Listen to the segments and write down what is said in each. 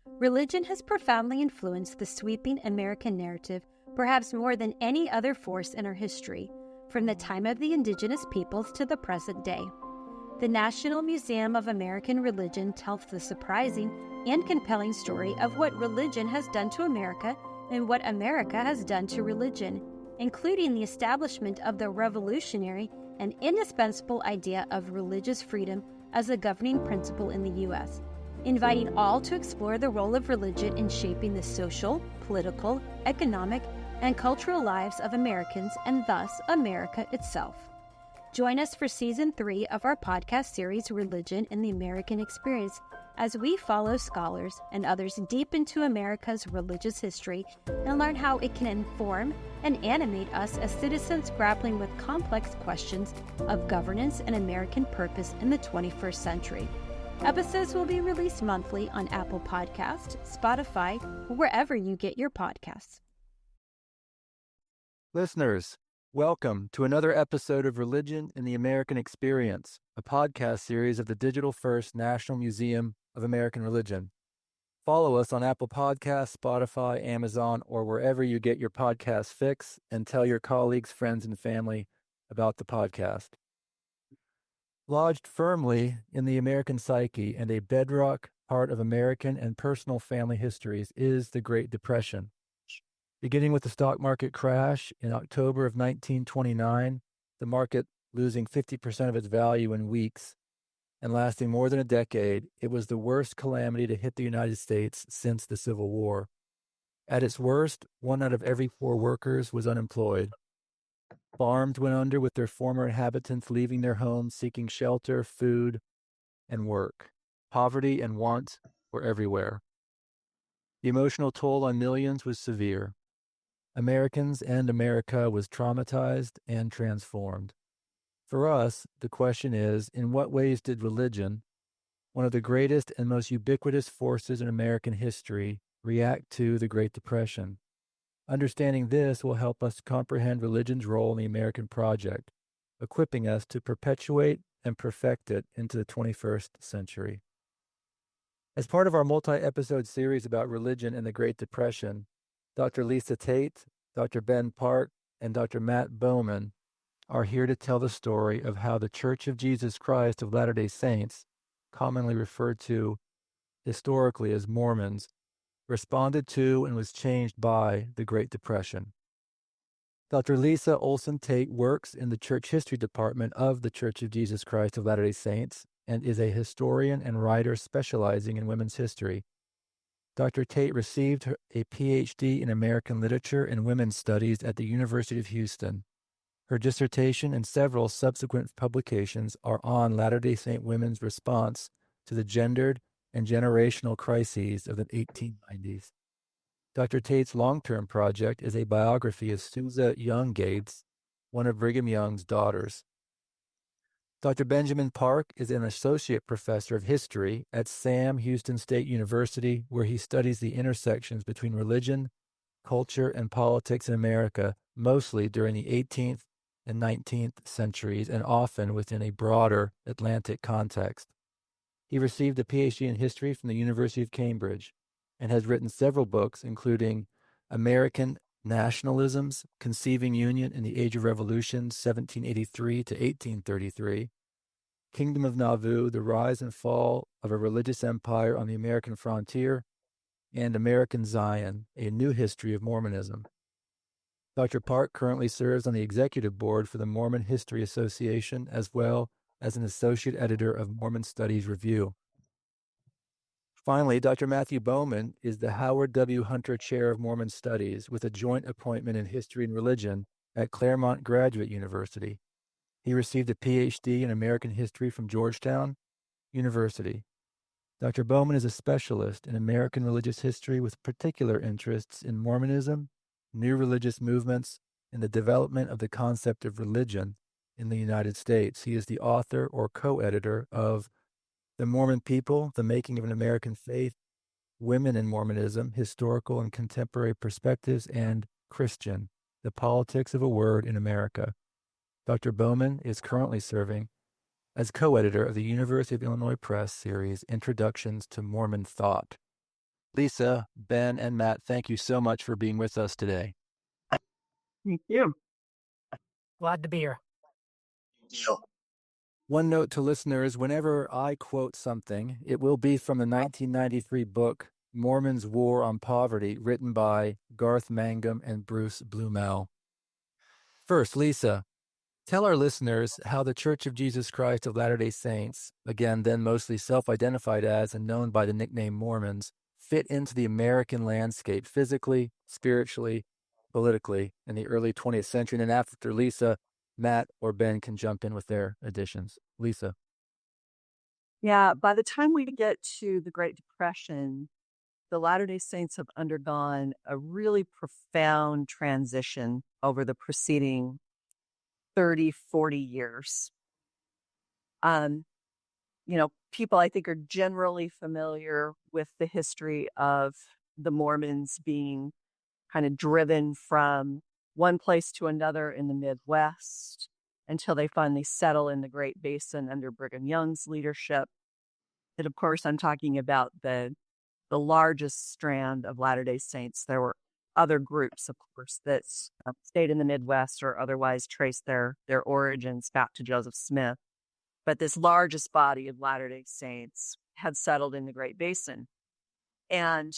Religion has profoundly influenced the sweeping American narrative, perhaps more than any other force in our history, from the time of the indigenous peoples to the present day. The National Museum of American Religion tells the surprising and compelling story of what religion has done to America and what America has done to religion, including the establishment of the revolutionary and indispensable idea of religious freedom as a governing principle in the U.S., inviting all to explore the role of religion in shaping the social, political, economic, and cultural lives of Americans and thus America itself. Join us for Season 3 of our podcast series, Religion and the American Experience, as we follow scholars and others deep into America's religious history and learn how it can inform and animate us as citizens grappling with complex questions of governance and American purpose in the 21st century. Episodes will be released monthly on Apple Podcasts, Spotify, or wherever you get your podcasts. Listeners, welcome to another episode of Religion and the American Experience, a podcast series of the Digital First National Museum of American Religion. Follow us on Apple Podcasts, Spotify, Amazon, or wherever you get your podcast fix, and tell your colleagues, friends, and family about the podcast. Lodged firmly in the American psyche and a bedrock part of American and personal family histories is the Great Depression. Beginning with the stock market crash in October of 1929, the market losing 50% of its value in weeks and lasting more than a decade, it was the worst calamity to hit the United States since the Civil War. At its worst, 1 out of every 4 workers was unemployed. Farms went under with their former inhabitants leaving their homes seeking shelter, food, and work. Poverty and want were everywhere. The emotional toll on millions was severe. Americans and America was traumatized and transformed. For us, the question is, in what ways did religion, one of the greatest and most ubiquitous forces in American history, react to the Great Depression? Understanding this will help us comprehend religion's role in the American project, equipping us to perpetuate and perfect it into the 21st century. As part of our multi-episode series about religion and the Great Depression, Dr. Lisa Tate, Dr. Ben Park, and Dr. Matt Bowman are here to tell the story of how the Church of Jesus Christ of Latter-day Saints, commonly referred to historically as Mormons, responded to and was changed by the Great Depression. Dr. Lisa Olson Tate works in the Church History Department of the Church of Jesus Christ of Latter-day Saints and is a historian and writer specializing in women's history. Dr. Tate received a Ph.D. in American Literature and Women's Studies at the University of Houston. Her dissertation and several subsequent publications are on Latter-day Saint women's response to the gendered and generational crises of the 1890s. Dr. Tate's long-term project is a biography of Susa Young Gates, one of Brigham Young's daughters. Dr. Benjamin Park is an associate professor of history at Sam Houston State University, where he studies the intersections between religion, culture, and politics in America, mostly during the 18th and 19th centuries and often within a broader Atlantic context. He received a PhD in history from the University of Cambridge and has written several books, including American Nationalisms, Conceiving Union in the Age of Revolution, 1783 to 1833, Kingdom of Nauvoo, The Rise and Fall of a Religious Empire on the American Frontier, and American Zion, A New History of Mormonism. Dr. Park currently serves on the executive board for the Mormon History Association, as well as an associate editor of Mormon Studies Review. Finally, Dr. Matthew Bowman is the Howard W. Hunter Chair of Mormon Studies with a joint appointment in History and Religion at Claremont Graduate University. He received a Ph.D. in American History from Georgetown University. Dr. Bowman is a specialist in American religious history with particular interests in Mormonism, new religious movements, and the development of the concept of religion in the United States. He is the author or co-editor of The Mormon People, The Making of an American Faith, Women in Mormonism, Historical and Contemporary Perspectives, and Christian, The Politics of a Word in America. Dr. Bowman is currently serving as co-editor of the University of Illinois Press series, Introductions to Mormon Thought. Lisa, Ben, and Matt, thank you so much for being with us today. Thank you. Glad to be here. One note to listeners, whenever I quote something, it will be from the 1993 book, Mormon's War on Poverty, written by Garth Mangum and Bruce Blumel. First, Lisa, tell our listeners how the Church of Jesus Christ of Latter-day Saints, again then mostly self-identified as and known by the nickname Mormons, fit into the American landscape physically, spiritually, politically in the early 20th century. And then after Lisa, Matt or Ben can jump in with their additions. Lisa. Yeah, by the time we get to the Great Depression, the Latter-day Saints have undergone a really profound transition over the preceding 30, 40 years. People I think are generally familiar with the history of the Mormons being kind of driven from one place to another in the Midwest until they finally settle in the Great Basin under Brigham Young's leadership. And of course, I'm talking about the largest strand of Latter-day Saints. There were other groups, of course, that stayed in the Midwest or otherwise traced their origins back to Joseph Smith. But this largest body of Latter-day Saints had settled in the Great Basin. And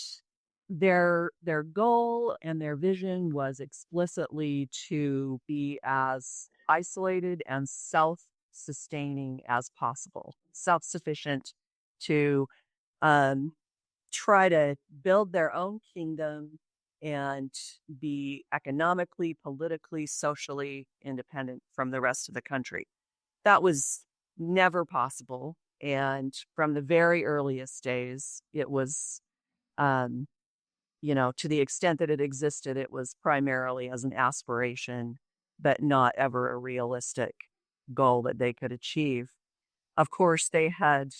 their goal and their vision was explicitly to be as isolated and self-sustaining as possible, self-sufficient, to try to build their own kingdom and be economically, politically, socially independent from the rest of the country. That was never possible. And from the very earliest days, it was, to the extent that it existed, it was primarily as an aspiration, but not ever a realistic goal that they could achieve. Of course, they had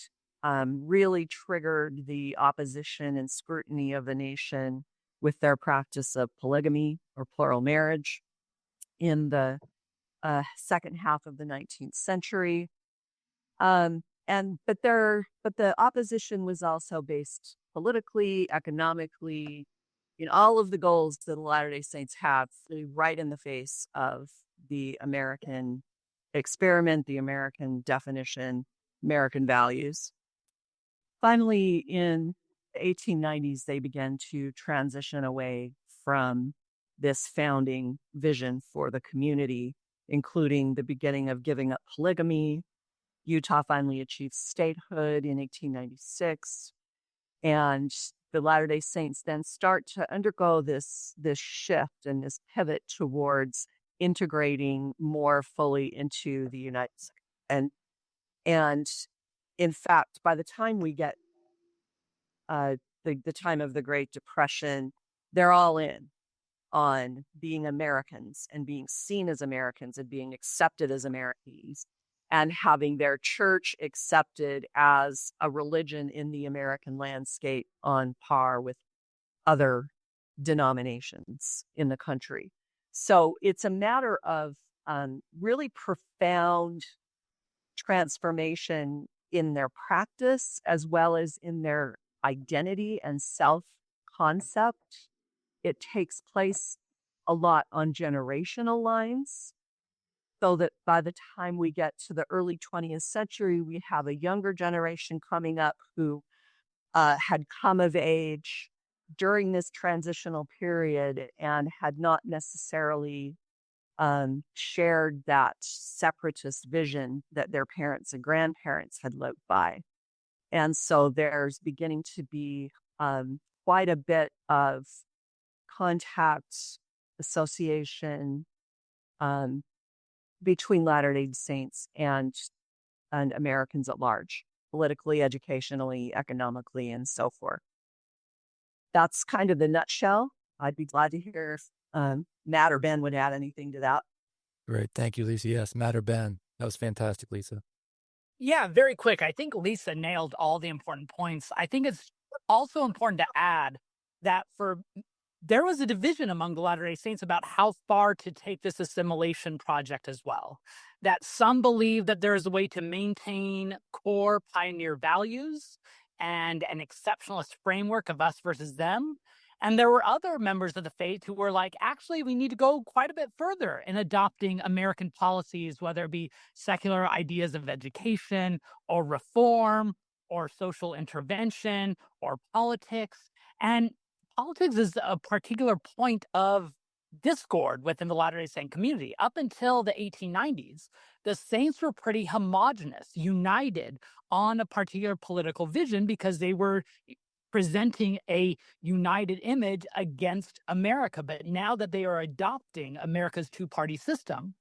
really triggered the opposition and scrutiny of the nation with their practice of polygamy or plural marriage in the second half of the 19th century. But the opposition was also based politically, economically, in all of the goals that the Latter-day Saints have, really right in the face of the American experiment, the American definition, American values. Finally, in the 1890s, they began to transition away from this founding vision for the community, including the beginning of giving up polygamy. Utah finally achieved statehood in 1896. And the Latter-day Saints then start to undergo this shift and this pivot towards integrating more fully into the United States. And in fact, by the time we get the time of the Great Depression, they're all in on being Americans and being seen as Americans and being accepted as Americans and having their church accepted as a religion in the American landscape on par with other denominations in the country. So it's a matter of really profound transformation in their practice as well as in their identity and self-concept. It takes place a lot on generational lines, so that by the time we get to the early 20th century, we have a younger generation coming up who had come of age during this transitional period and had not necessarily shared that separatist vision that their parents and grandparents had lived by. And so there's beginning to be quite a bit of contact, association between Latter-day Saints and Americans at large, politically, educationally, economically, and so forth. That's kind of the nutshell. I'd be glad to hear if Matt or Ben would add anything to that. Great. Thank you, Lisa. Yes, Matt or Ben. That was fantastic, Lisa. Yeah, very quick. I think Lisa nailed all the important points. I think it's also important to add that there was a division among the Latter-day Saints about how far to take this assimilation project as well. That some believe that there is a way to maintain core pioneer values and an exceptionalist framework of us versus them. And there were other members of the faith who were like, actually, we need to go quite a bit further in adopting American policies, whether it be secular ideas of education or reform or social intervention or politics. And politics is a particular point of discord within the Latter-day Saint community. Up until the 1890s, the saints were pretty homogenous, united on a particular political vision because they were presenting a united image against America. But now that they are adopting America's two-party system,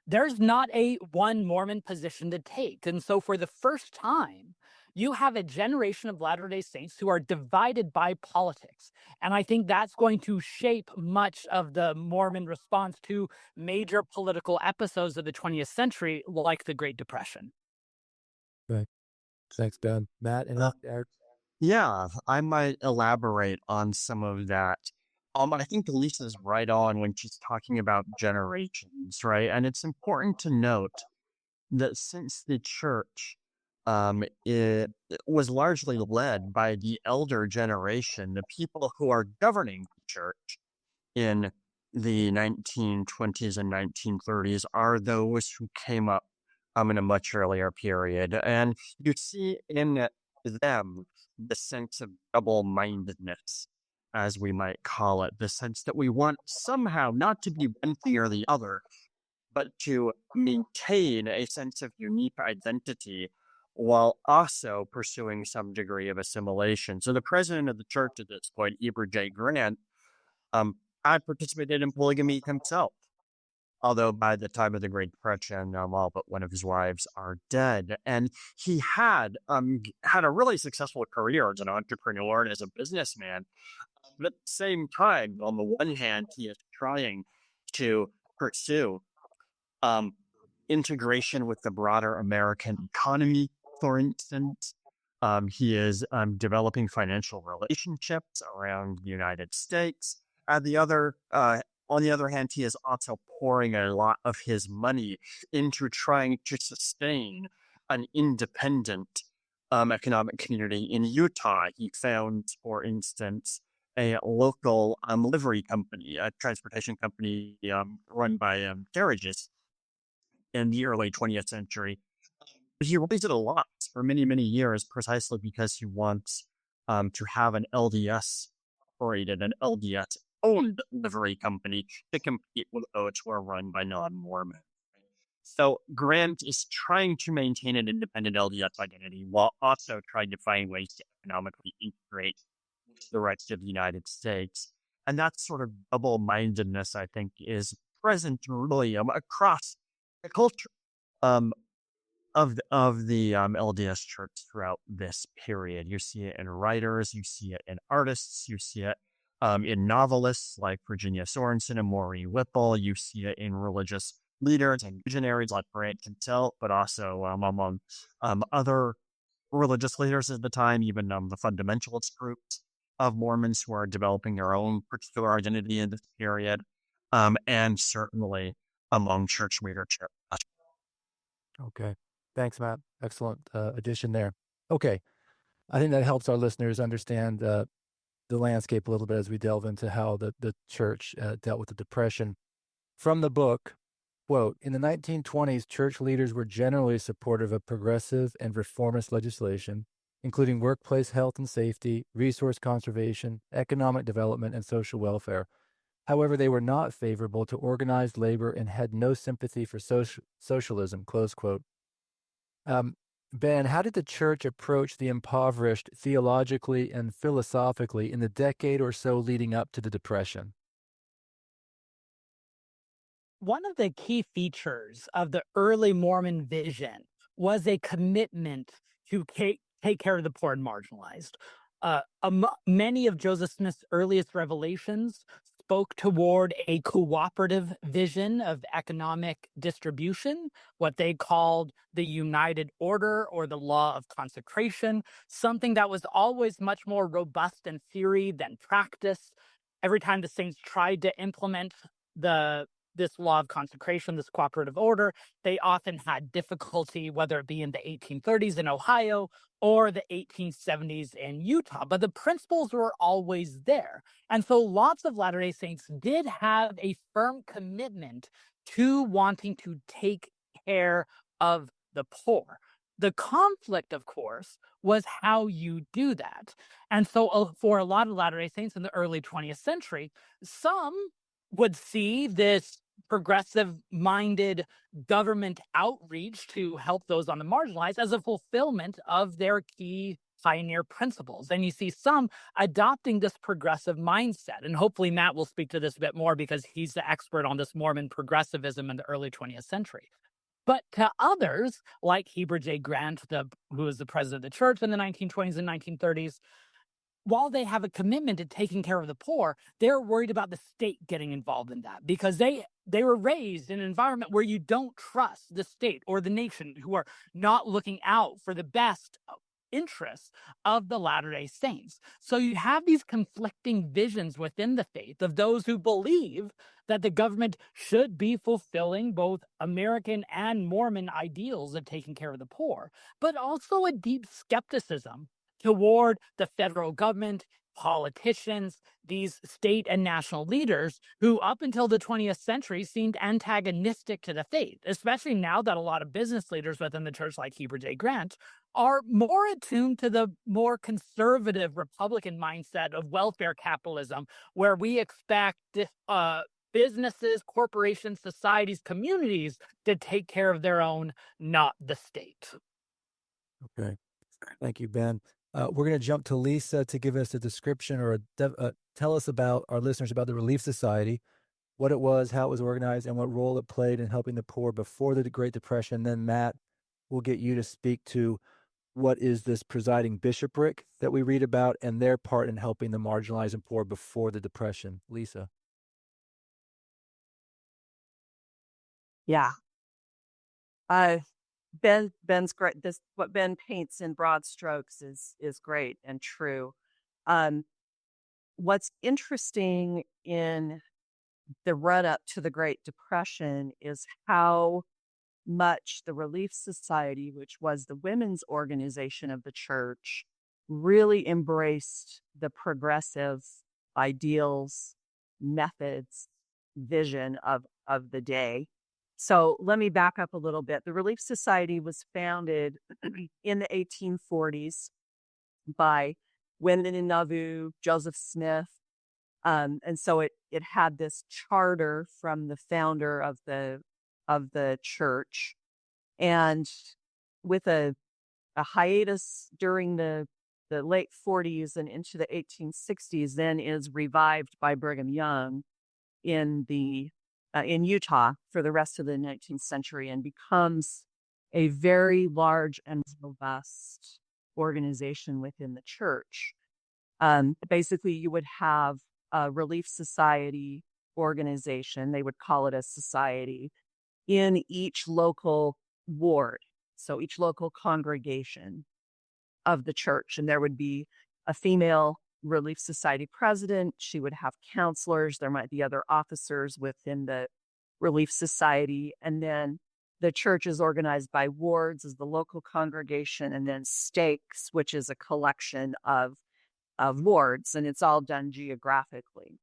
there's not a one Mormon position to take. And so for the first time, you have a generation of Latter-day Saints who are divided by politics. And I think that's going to shape much of the Mormon response to major political episodes of the 20th century, like the Great Depression. Right. Thanks, Ben. Matt, and Eric? Yeah, I might elaborate on some of that. I think Lisa's right on when she's talking about generations, right? And it's important to note that since the church it was largely led by the elder generation, the people who are governing the church in the 1920s and 1930s are those who came up in a much earlier period. And you see in them the sense of double-mindedness, as we might call it, the sense that we want somehow not to be one thing or the other, but to maintain a sense of unique identity while also pursuing some degree of assimilation. So the president of the church at this point, Eber J. Grant, had participated in polygamy himself, although by the time of the Great Depression, all but one of his wives are dead. And he had a really successful career as an entrepreneur and as a businessman. But at the same time, on the one hand, he is trying to pursue integration with the broader American economy, for instance. He is developing financial relationships around the United States. On the other hand, he is also pouring a lot of his money into trying to sustain an independent economic community in Utah. He found, for instance, a local livery company, a transportation company run by carriages in the early 20th century. He raised it a lot for many, many years precisely because he wants to have an LDS operated, an LDS owned livery company to compete with those who are run by non-Mormons. So Grant is trying to maintain an independent LDS identity while also trying to find ways to economically integrate with the rest of the United States. And that sort of double-mindedness, I think, is present really across the culture of the LDS Church throughout this period. You see it in writers, you see it in artists, you see it in novelists like Virginia Sorensen and Maureen Whipple. You see it in religious leaders and visionaries like Grant Cantel, but also among other religious leaders at the time, even the fundamentalist groups of Mormons who are developing their own particular identity in this period, and certainly among church leadership. Okay. Thanks, Matt. Excellent addition there. Okay. I think that helps our listeners understand the landscape a little bit as we delve into how the church dealt with the Depression. From the book, quote, in the 1920s, church leaders were generally supportive of progressive and reformist legislation, including workplace health and safety, resource conservation, economic development, and social welfare. However, they were not favorable to organized labor and had no sympathy for socialism, close quote. Ben, how did the church approach the impoverished theologically and philosophically in the decade or so leading up to the Depression? One of the key features of the early Mormon vision was a commitment to take care of the poor and marginalized. Many of Joseph Smith's earliest revelations spoke toward a cooperative vision of economic distribution, what they called the United Order or the Law of Consecration, something that was always much more robust in theory than practice. Every time the saints tried to implement the this law of consecration, this cooperative order, they often had difficulty, whether it be in the 1830s in Ohio or the 1870s in Utah. But the principles were always there. And so lots of Latter-day Saints did have a firm commitment to wanting to take care of the poor. The conflict, of course, was how you do that. And so for a lot of Latter-day Saints in the early 20th century, some would see this progressive-minded government outreach to help those on the marginalized as a fulfillment of their key pioneer principles. And you see some adopting this progressive mindset. And hopefully Matt will speak to this a bit more because he's the expert on this Mormon progressivism in the early 20th century. But to others, like Heber J. Grant, who was the president of the church in the 1920s and 1930s, while they have a commitment to taking care of the poor, they're worried about the state getting involved in that because they were raised in an environment where you don't trust the state or the nation, who are not looking out for the best interests of the Latter-day Saints. So you have these conflicting visions within the faith of those who believe that the government should be fulfilling both American and Mormon ideals of taking care of the poor, but also a deep skepticism toward the federal government, politicians, these state and national leaders who up until the 20th century seemed antagonistic to the faith, especially now that a lot of business leaders within the church like Heber J. Grant are more attuned to the more conservative Republican mindset of welfare capitalism, where we expect businesses, corporations, societies, communities to take care of their own, not the state. Okay. Thank you, Ben. We're going to jump to Lisa to give us a description or tell us about our listeners about the Relief Society, what it was, how it was organized, and what role it played in helping the poor before the Great Depression. Then Matt will get you to speak to what is this presiding bishopric that we read about and their part in helping the marginalized and poor before the Depression. Lisa. Yeah. Ben's great. What Ben paints in broad strokes is great and true. What's interesting in the run up to the Great Depression is how much the Relief Society, which was the women's organization of the church, really embraced the progressive ideals, methods, vision of the day. So let me back up a little bit. The Relief Society was founded in the 1840s by women in Nauvoo, Joseph Smith. And so it had this charter from the founder of the church. And with a hiatus during the late 40s and into the 1860s, then is revived by Brigham Young in Utah for the rest of the 19th century and becomes a very large and robust organization within the church. Basically, you would have a Relief Society organization, they would call it a society, in each local ward, so each local congregation of the church. And there would be a female Relief Society president. She would have counselors. There might be other officers within the Relief Society. And then the church is organized by wards as the local congregation, and then stakes, which is a collection of wards, and it's all done geographically.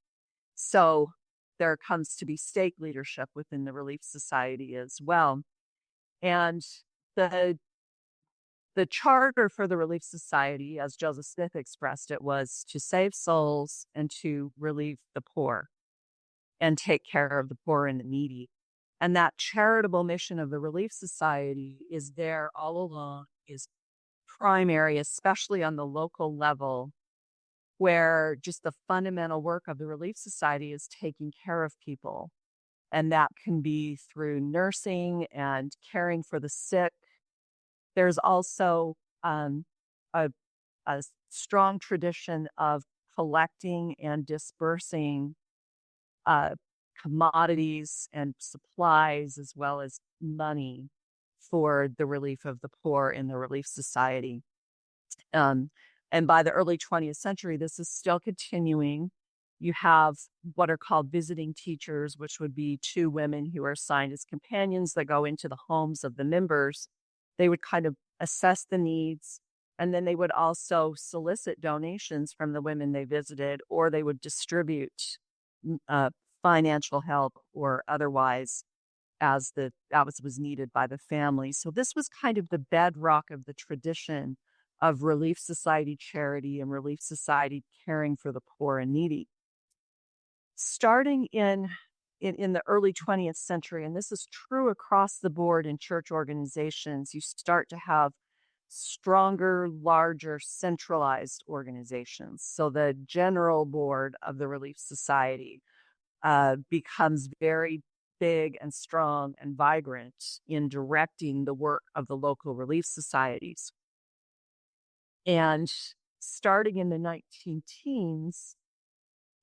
So there comes to be stake leadership within the Relief Society as well. And the charter for the Relief Society, as Joseph Smith expressed it, was to save souls and to relieve the poor and take care of the poor and the needy. And that charitable mission of the Relief Society is there all along, is primary, especially on the local level, where just the fundamental work of the Relief Society is taking care of people. And that can be through nursing and caring for the sick. There's also a strong tradition of collecting and dispersing commodities and supplies, as well as money, for the relief of the poor in the Relief Society. And by the early 20th century, this is still continuing. You have what are called visiting teachers, which would be two women who are assigned as companions that go into the homes of the members. They would kind of assess the needs, and then they would also solicit donations from the women they visited, or they would distribute uh, financial help or otherwise as was needed by the family. So this was kind of the bedrock of the tradition of Relief Society charity and Relief Society caring for the poor and needy. Starting in the early 20th century, and this is true across the board in church organizations, you start to have stronger, larger, centralized organizations. So the general board of the Relief Society becomes very big and strong and vibrant in directing the work of the local relief societies. And starting in the 19 teens,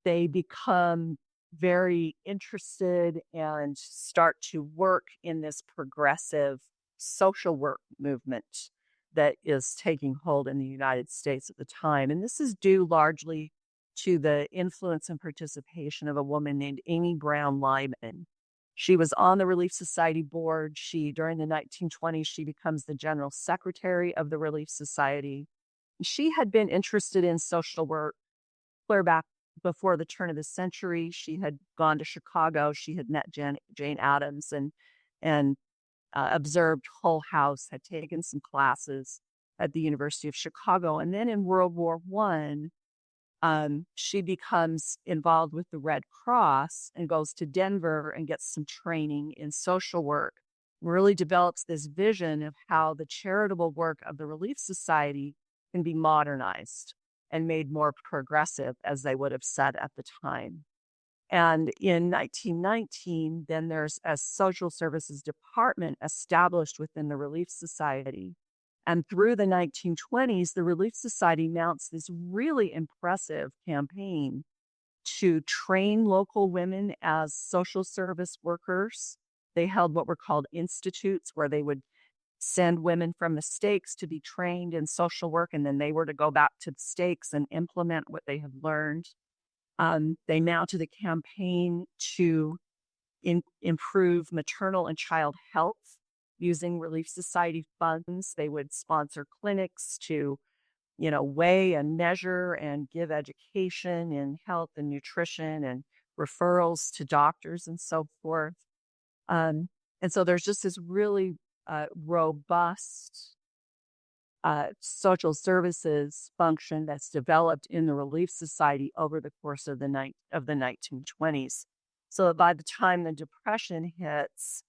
they become very interested and start to work in this progressive social work movement that is taking hold in the United States at the time. And this is due largely to the influence and participation of a woman named Amy Brown Lyman. She was on the Relief Society board. During the 1920s, she becomes the general secretary of the Relief Society. She had been interested in social work clear back before the turn of the century. She had gone to Chicago. She had met Jane Addams and observed Hull House, had taken some classes at the University of Chicago. And then in World War I, she becomes involved with the Red Cross and goes to Denver and gets some training in social work, really develops this vision of how the charitable work of the Relief Society can be modernized and made more progressive, as they would have said at the time. And in 1919, then there's a social services department established within the Relief Society. And through the 1920s, the Relief Society mounts this really impressive campaign to train local women as social service workers. They held what were called institutes, where they would send women from the stakes to be trained in social work, and then they were to go back to the stakes and implement what they had learned. They mounted a campaign to improve maternal and child health using Relief Society funds. They would sponsor clinics to, weigh and measure and give education in health and nutrition and referrals to doctors and so forth. And so there's just this really robust social services function that's developed in the Relief Society over the course of the 1920s. So that by the time the Depression hits,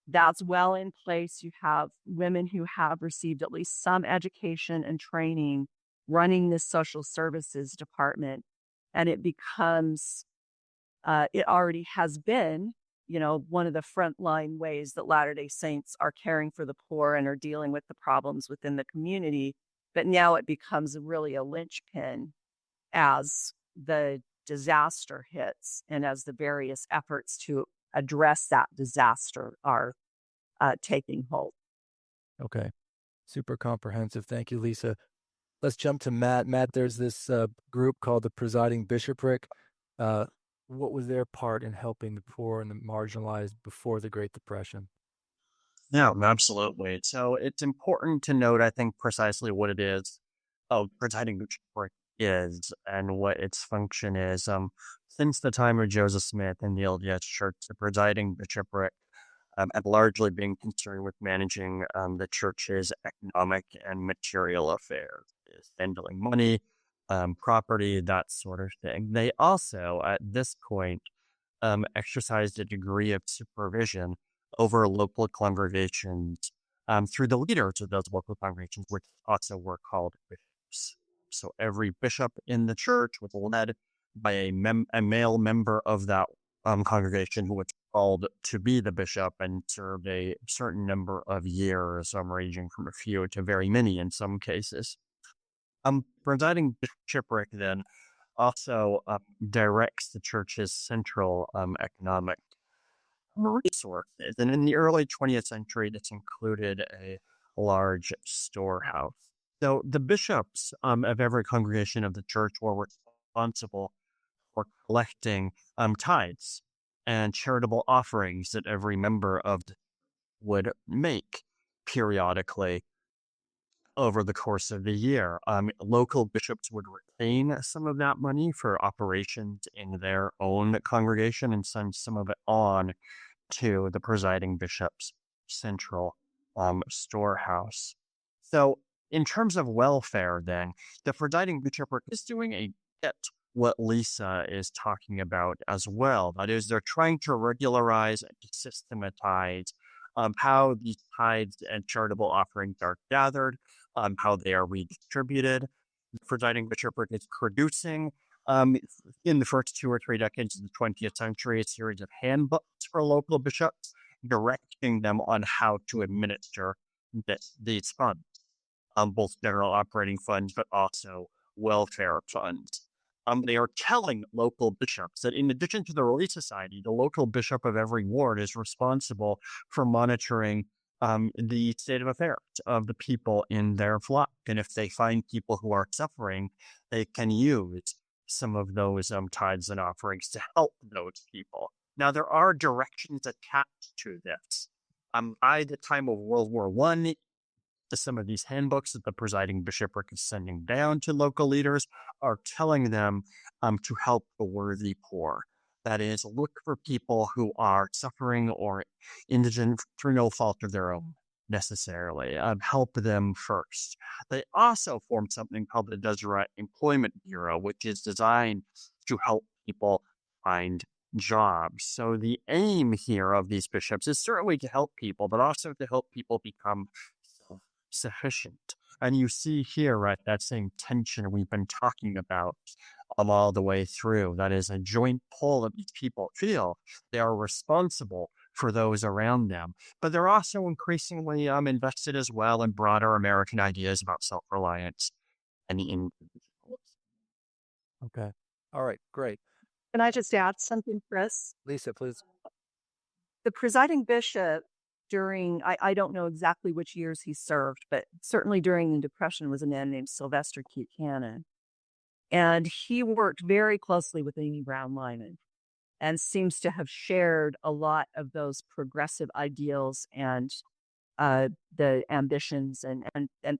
that's well in place. You have women who have received at least some education and training running this social services department, and it becomes, it already has been, one of the frontline ways that Latter-day Saints are caring for the poor and are dealing with the problems within the community. But now it becomes really a linchpin as the disaster hits and as the various efforts to address that disaster are taking hold. Okay. Super comprehensive. Thank you, Lisa. Let's jump to Matt. Matt, there's this group called the Presiding Bishopric. What was their part in helping the poor and the marginalized before the Great Depression? Yeah, absolutely. So it's important to note, I think, precisely what it is presiding bishopric is and what its function is. Since the time of Joseph Smith and the LDS Church, the presiding bishopric had largely been concerned with managing the church's economic and material affairs, handling money, property, that sort of thing. They also, at this point, exercised a degree of supervision over local congregations through the leaders of those local congregations, which also were called bishops. So every bishop in the church was led by a male member of that congregation who was called to be the bishop and served a certain number of years, ranging from a few to very many in some cases. Presiding bishopric then also directs the church's central economic resources. And in the early 20th century, this included a large storehouse. So the bishops of every congregation of the church were responsible for collecting tithes and charitable offerings that every member of would make periodically over the course of the year. Local bishops would retain some of that money for operations in their own congregation and send some of it on to the presiding bishop's central storehouse. So, in terms of welfare, then, the presiding bishopric is doing a bit what Lisa is talking about as well. That is, they're trying to regularize and systematize how these tithes and charitable offerings are gathered, how they are redistributed. The presiding bishopric is producing, in the first 2 or 3 decades of the 20th century, a series of handbooks for local bishops, directing them on how to administer these funds, both general operating funds, but also welfare funds. They are telling local bishops that in addition to the Relief Society, the local bishop of every ward is responsible for monitoring the state of affairs of the people in their flock. And if they find people who are suffering, they can use some of those tithes and offerings to help those people. Now, there are directions attached to this. By the time of World War I, some of these handbooks that the presiding bishopric is sending down to local leaders are telling them to help the worthy poor. That is, look for people who are suffering or indigent through no fault of their own necessarily. Help them first. They also formed something called the Deseret Employment Bureau, which is designed to help people find jobs. So the aim here of these bishops is certainly to help people, but also to help people become sufficient. And you see here, right, that same tension we've been talking about all the way through. That is a joint pull that these people feel. They are responsible for those around them, but they're also increasingly invested as well in broader American ideas about self-reliance and individualism. Okay. All right. Great. Can I just add something, Chris? Lisa, please. The presiding bishop during, I don't know exactly which years he served, but certainly during the Depression was a man named Sylvester Buchanan. And he worked very closely with Amy Brown Lyman and seems to have shared a lot of those progressive ideals and the ambitions and the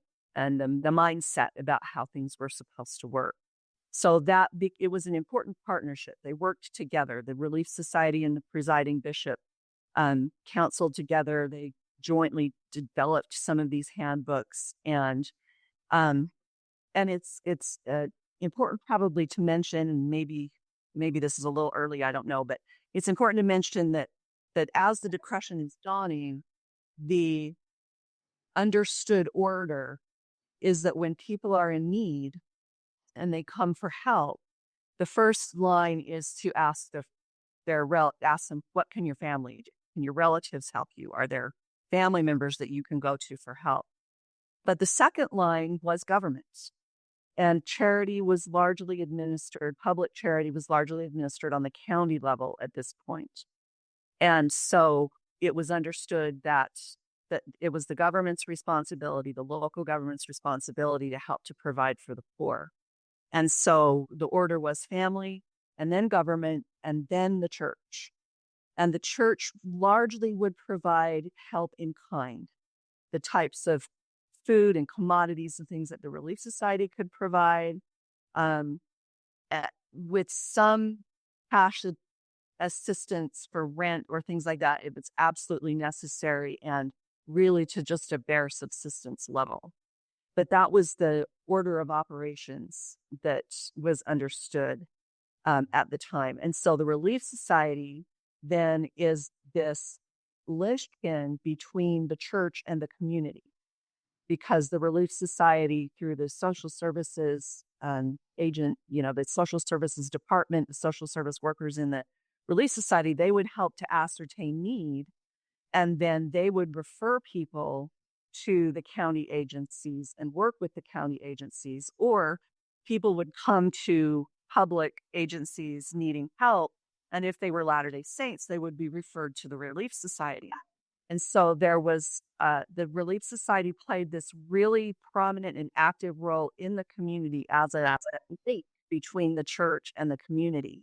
mindset about how things were supposed to work. So it was an important partnership. They worked together. The Relief Society and the presiding bishop counseled together. They jointly developed some of these handbooks, and it's important probably to mention, and maybe this is a little early, I don't know, but it's important to mention that as the Depression is dawning, the understood order is that when people are in need and they come for help, the first line is to ask ask them, what can your family do? Can your relatives help you? Are there family members that you can go to for help? But the second line was government. And charity was largely administered, public charity was largely administered on the county level at this point. And so it was understood that it was the government's responsibility, the local government's responsibility to help to provide for the poor. And so the order was family, and then government, and then the church. And the church largely would provide help in kind, the types of food and commodities and things that the Relief Society could provide, with some cash assistance for rent or things like that if it's absolutely necessary, and really to just a bare subsistence level. But that was the order of operations that was understood at the time. And so the Relief Society then is this linchpin between the church and the community, because the Relief Society, through the social services agent, the social services department, the social service workers in the Relief Society, they would help to ascertain need, and then they would refer people to the county agencies and work with the county agencies, or people would come to public agencies needing help. And if they were Latter-day Saints, they would be referred to the Relief Society. And so there was, the Relief Society played this really prominent and active role in the community as a between the church and the community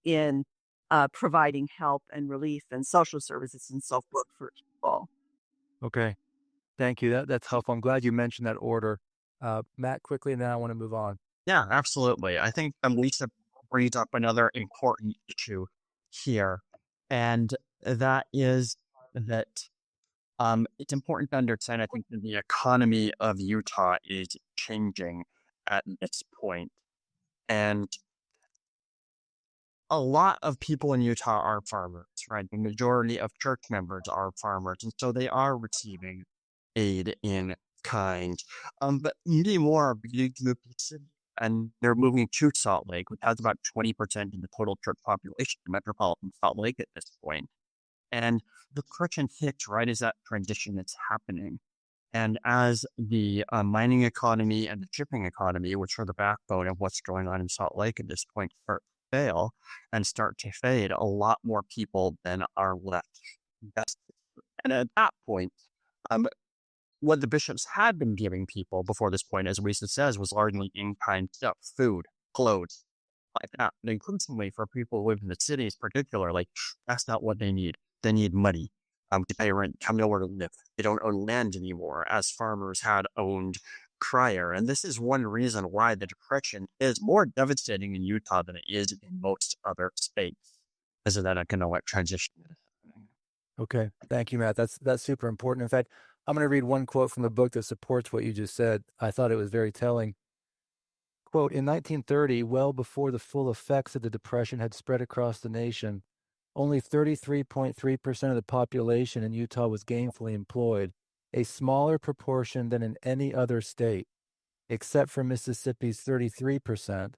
in providing help and relief and social services and so forth for people. Okay. Thank you. That's helpful. I'm glad you mentioned that order. Matt, quickly, and then I want to move on. Yeah, absolutely. I think Lisa brings up another important issue here, and that is that it's important to understand, I think, that the economy of Utah is changing at this point. And a lot of people in Utah are farmers, right? The majority of church members are farmers, and so they are receiving aid in kind. But many more are beginning to move to the city, and they're moving to Salt Lake, which has about 20% of the total church population in metropolitan Salt Lake at this point. And the depression hits right as that transition is happening. And as the mining economy and the shipping economy, which are the backbone of what's going on in Salt Lake at this point, start to fail and start to fade, a lot more people then are left invested. And at that point, what the bishops had been giving people before this point, as Lisa says, was largely in-kind stuff, food, clothes, like that. And increasingly for people who live in the cities, particularly, that's not what they need. They need money to pay rent, have nowhere to live. They don't own land anymore, as farmers had owned prior. And this is one reason why the Depression is more devastating in Utah than it is in most other states, because of that economic transition. Okay. Thank you, Matt. That's super important. In fact, I'm going to read one quote from the book that supports what you just said. I thought it was very telling. Quote, in 1930, well before the full effects of the Depression had spread across the nation, only 33.3% of the population in Utah was gainfully employed, a smaller proportion than in any other state, except for Mississippi's 33%.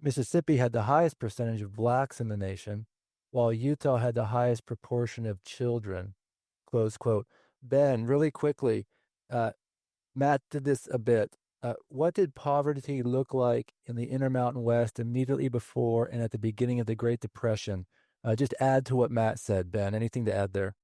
Mississippi had the highest percentage of blacks in the nation, while Utah had the highest proportion of children, close quote. Ben, really quickly, Matt did this a bit. What did poverty look like in the Intermountain West immediately before and at the beginning of the Great Depression? Just add to what Matt said, Ben. Anything to add there?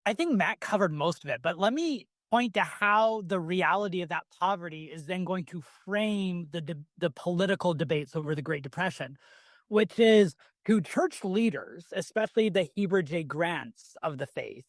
I think Matt covered most of it, but let me point to how the reality of that poverty is then going to frame the political debates over the Great Depression, which is to church leaders, especially the Heber J. Grants of the faith.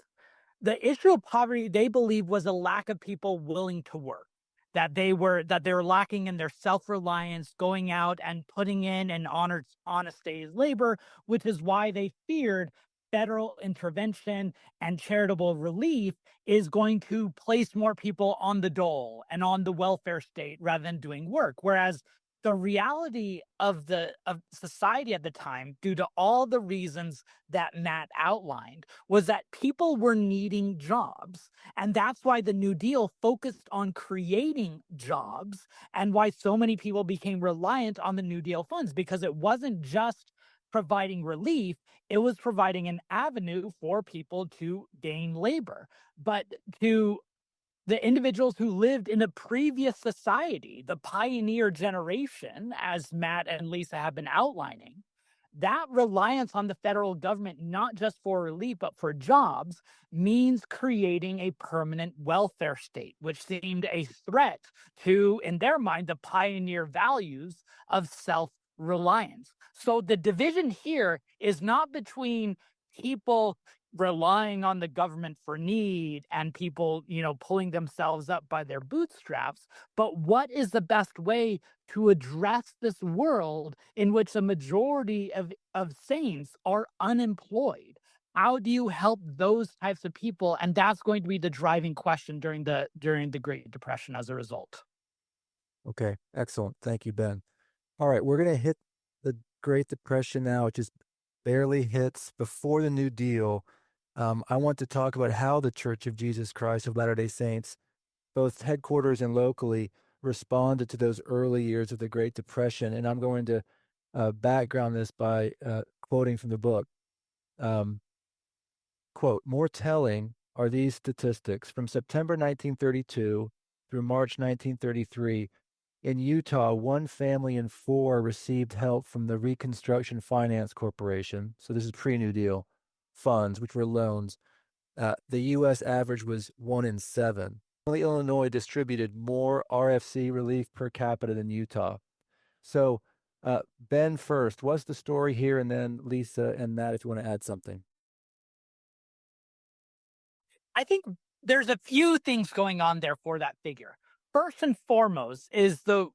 The issue of poverty, they believe, was a lack of people willing to work, that they were lacking in their self-reliance, going out and putting in an honest day's labor, which is why they feared federal intervention and charitable relief is going to place more people on the dole and on the welfare state rather than doing work. Whereas the reality of society at the time, due to all the reasons that Matt outlined, was that people were needing jobs. And that's why the New Deal focused on creating jobs and why so many people became reliant on the New Deal funds, because it wasn't just providing relief, it was providing an avenue for people to gain labor. But to the individuals who lived in a previous society, the pioneer generation, as Matt and Lisa have been outlining, that reliance on the federal government, not just for relief, but for jobs, means creating a permanent welfare state, which seemed a threat to, in their mind, the pioneer values of self-reliance. So the division here is not between people relying on the government for need and people, pulling themselves up by their bootstraps, but what is the best way to address this world in which a majority of saints are unemployed? How do you help those types of people? And that's going to be the driving question during the Great Depression as a result. Okay, excellent. Thank you, Ben. All right, we're going to hit the Great Depression now. It just barely hits before the New Deal. I want to talk about how the Church of Jesus Christ of Latter-day Saints, both headquarters and locally, responded to those early years of the Great Depression. And I'm going to background this by quoting from the book. Quote, more telling are these statistics. From September 1932 through March 1933, in Utah, 1 family in 4 received help from the Reconstruction Finance Corporation. So this is pre-New Deal funds, which were loans. The U.S. average was 1 in 7. Only Illinois distributed more RFC relief per capita than Utah. So, Ben first, what's the story here? And then Lisa and Matt, if you want to add something. I think there's a few things going on there for that figure. First and foremost is the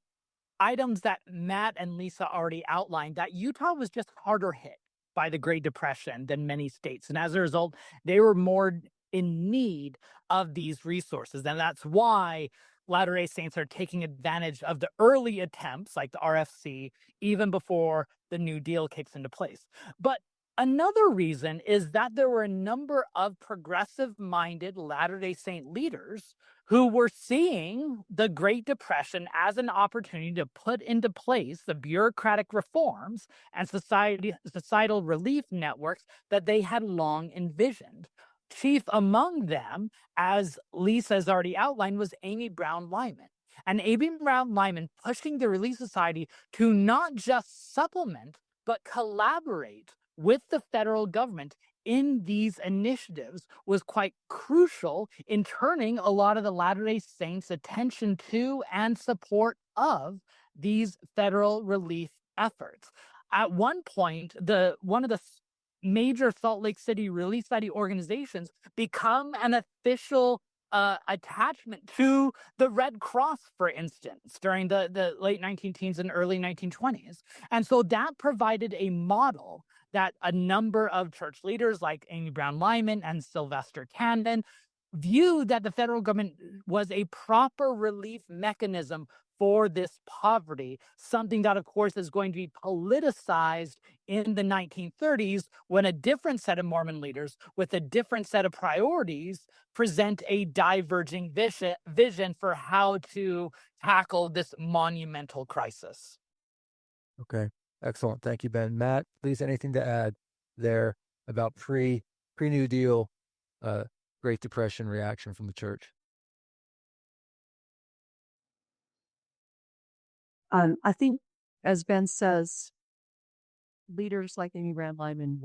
items that Matt and Lisa already outlined, that Utah was just harder hit by the Great Depression than many states. And as a result, they were more in need of these resources. And that's why Latter-day Saints are taking advantage of the early attempts like the RFC, even before the New Deal kicks into place. But another reason is that there were a number of progressive-minded Latter-day Saint leaders who were seeing the Great Depression as an opportunity to put into place the bureaucratic reforms and societal relief networks that they had long envisioned. Chief among them, as Lisa has already outlined, was Amy Brown Lyman. And Amy Brown Lyman pushing the Relief Society to not just supplement, but collaborate with the federal government in these initiatives was quite crucial in turning a lot of the Latter-day Saints' attention to and support of these federal relief efforts. At one point, one of the major Salt Lake City Relief Society organizations become an official attachment to the Red Cross, for instance, during the late 19-teens and early 1920s. And so that provided a model that a number of church leaders like Amy Brown Lyman and Sylvester Camden viewed that the federal government was a proper relief mechanism for this poverty, something that, of course, is going to be politicized in the 1930s when a different set of Mormon leaders with a different set of priorities present a diverging vision for how to tackle this monumental crisis. Okay, excellent. Thank you, Ben. Matt, please, anything to add there about pre-New Deal Great Depression reaction from the church? I think, as Ben says, leaders like Amy Brown Lyman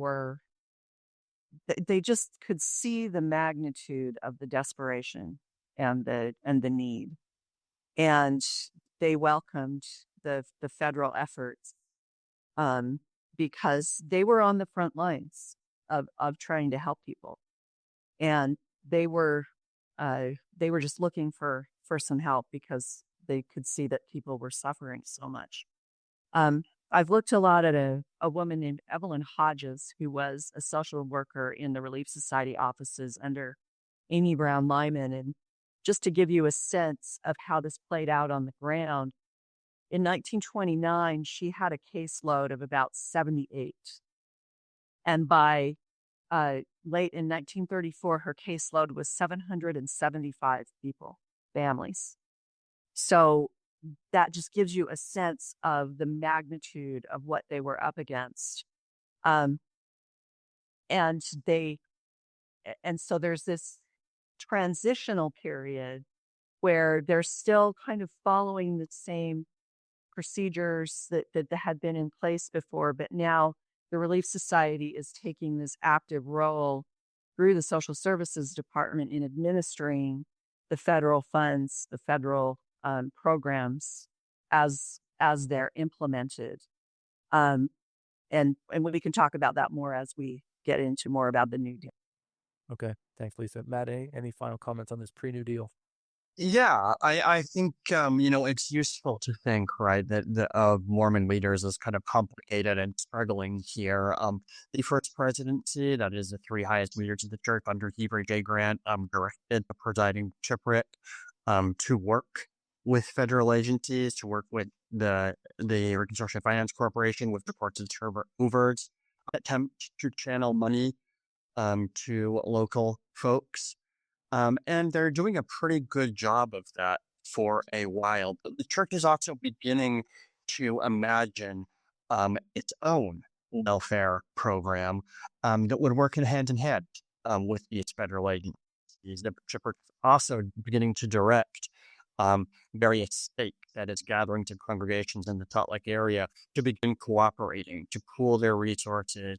they just could see the magnitude of the desperation and the need, and they welcomed the federal efforts because they were on the front lines of trying to help people, and they were just looking for some help because they could see that people were suffering so much. I've looked a lot at a woman named Evelyn Hodges, who was a social worker in the Relief Society offices under Amy Brown Lyman. And just to give you a sense of how this played out on the ground, in 1929, she had a caseload of about 78. And by late in 1934, her caseload was 775 people, families. So that just gives you a sense of the magnitude of what they were up against. And so there's this transitional period where they're still kind of following the same procedures that had been in place before, but now the Relief Society is taking this active role through the Social Services Department in administering the federal funds, the federal programs as they're implemented. And we can talk about that more as we get into more about the New Deal. Okay, thanks, Lisa. Matt, any final comments on this pre-New Deal? Yeah, I think, it's useful to think, right, that of Mormon leaders is kind of complicated and struggling here. The first presidency, that is the three highest leaders of the church under Heber J. Grant, directed the presiding bishopric to work with federal agencies, to work with the Reconstruction Finance Corporation, with reports of Herbert Hoover's attempt to channel money to local folks. And they're doing a pretty good job of that for a while. But the church is also beginning to imagine its own welfare program that would work in hand with these federal agencies. The church is also beginning to direct various states that is gathering to congregations in the Salt Lake area to begin cooperating, to pool their resources.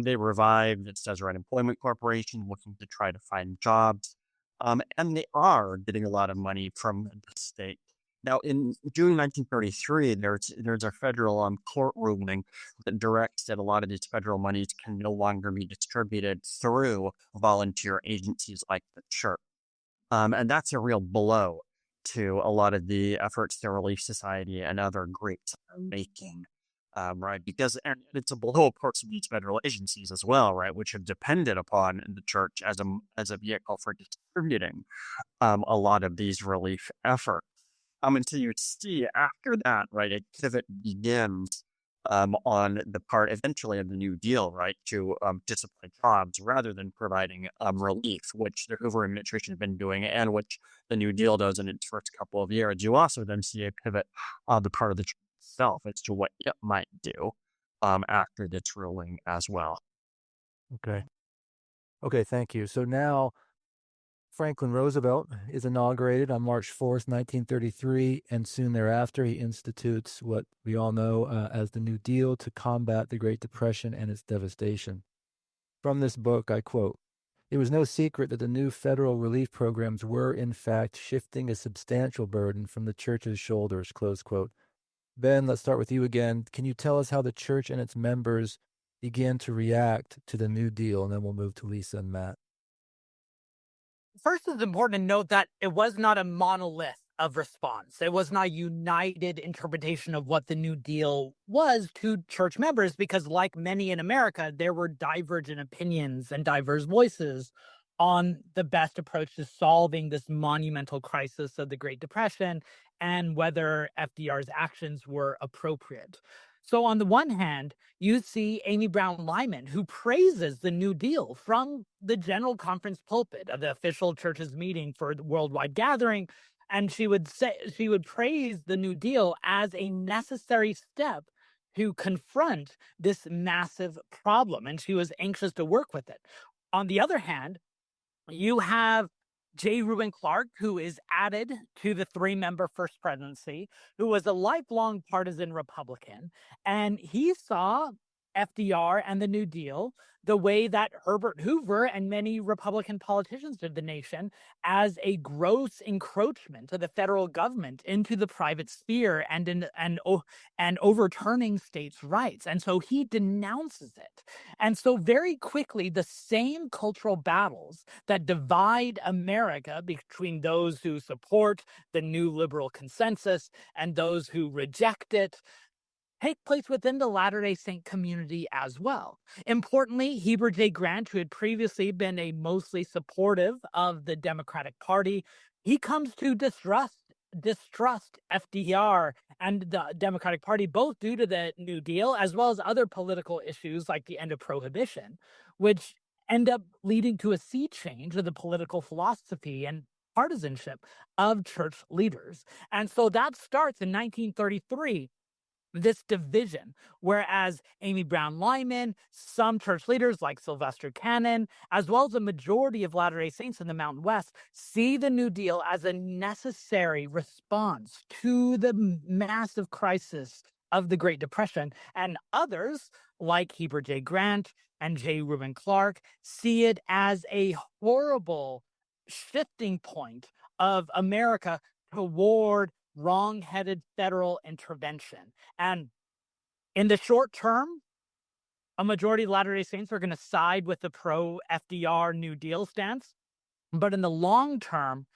They revived the Desert Unemployment Corporation, looking to try to find jobs. And they are getting a lot of money from the state Now, in June 1933, there's a federal court ruling that directs that a lot of these federal monies can no longer be distributed through volunteer agencies like the church. And that's a real blow to a lot of the efforts the Relief Society and other groups are making, right? Because and it's a blow, of course, to these federal agencies as well, right? Which have depended upon the church as a vehicle for distributing a lot of these relief efforts. And so you see after that, right, a pivot begins on the part eventually of the New Deal, right, to supply jobs rather than providing relief, which the Hoover administration has been doing and which the New Deal does in its first couple of years. You also then see a pivot on the part of the church itself as to what it might do after this ruling as well. Okay. Okay, thank you. So now Franklin Roosevelt is inaugurated on March 4th, 1933, and soon thereafter he institutes what we all know as the New Deal to combat the Great Depression and its devastation. From this book, I quote, "It was no secret that the new federal relief programs were, in fact, shifting a substantial burden from the church's shoulders," close quote. Ben, let's start with you again. Can you tell us how the church and its members began to react to the New Deal? And then we'll move to Lisa and Matt. First, it's important to note that it was not a monolith of response. It was not a united interpretation of what the New Deal was to church members, because, like many in America, there were divergent opinions and diverse voices on the best approach to solving this monumental crisis of the Great Depression and whether FDR's actions were appropriate. So, on the one hand, you see Amy Brown Lyman, who praises the New Deal from the General Conference pulpit of the official church's meeting for the worldwide gathering. And she would praise the New Deal as a necessary step to confront this massive problem. And she was anxious to work with it. On the other hand, you have J. Reuben Clark, who is added to the three-member First Presidency, who was a lifelong partisan Republican, and he saw FDR and the New Deal the way that Herbert Hoover and many Republican politicians did the nation, as a gross encroachment of the federal government into the private sphere and overturning states' rights. And so he denounces it. And so very quickly, the same cultural battles that divide America between those who support the new liberal consensus and those who reject it take place within the Latter-day Saint community as well. Importantly, Heber J. Grant, who had previously been a mostly supportive of the Democratic Party, he comes to distrust FDR and the Democratic Party, both due to the New Deal as well as other political issues like the end of prohibition, which end up leading to a sea change of the political philosophy and partisanship of church leaders. And so that starts in 1933, this division, whereas Amy Brown Lyman, some church leaders like Sylvester Cannon, as well as a majority of Latter-day Saints in the Mountain West, see the New Deal as a necessary response to the massive crisis of the Great Depression. And others, like Heber J. Grant and J. Reuben Clark, see it as a horrible shifting point of America toward wrong-headed federal intervention. And in the short term, a majority of Latter-day Saints are going to side with the pro-FDR New Deal stance. But in the long term,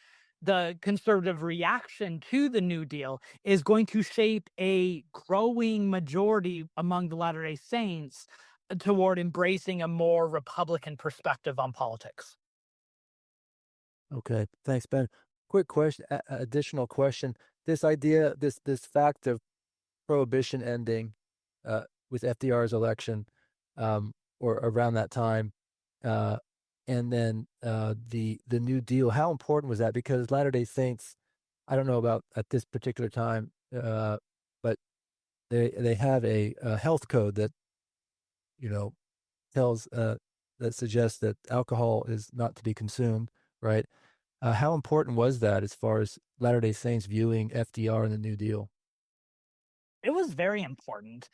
the conservative reaction to the New Deal is going to shape a growing majority among the Latter-day Saints toward embracing a more Republican perspective on politics. Okay, thanks, Ben. Quick question, additional question. This idea, this fact of prohibition ending with FDR's election or around that time, and then the New Deal, how important was that? Because Latter-day Saints, I don't know about at this particular time, but they have a health code that tells that suggests that alcohol is not to be consumed, right? How important was that as far as Latter-day Saints viewing FDR and the New Deal? It was very important.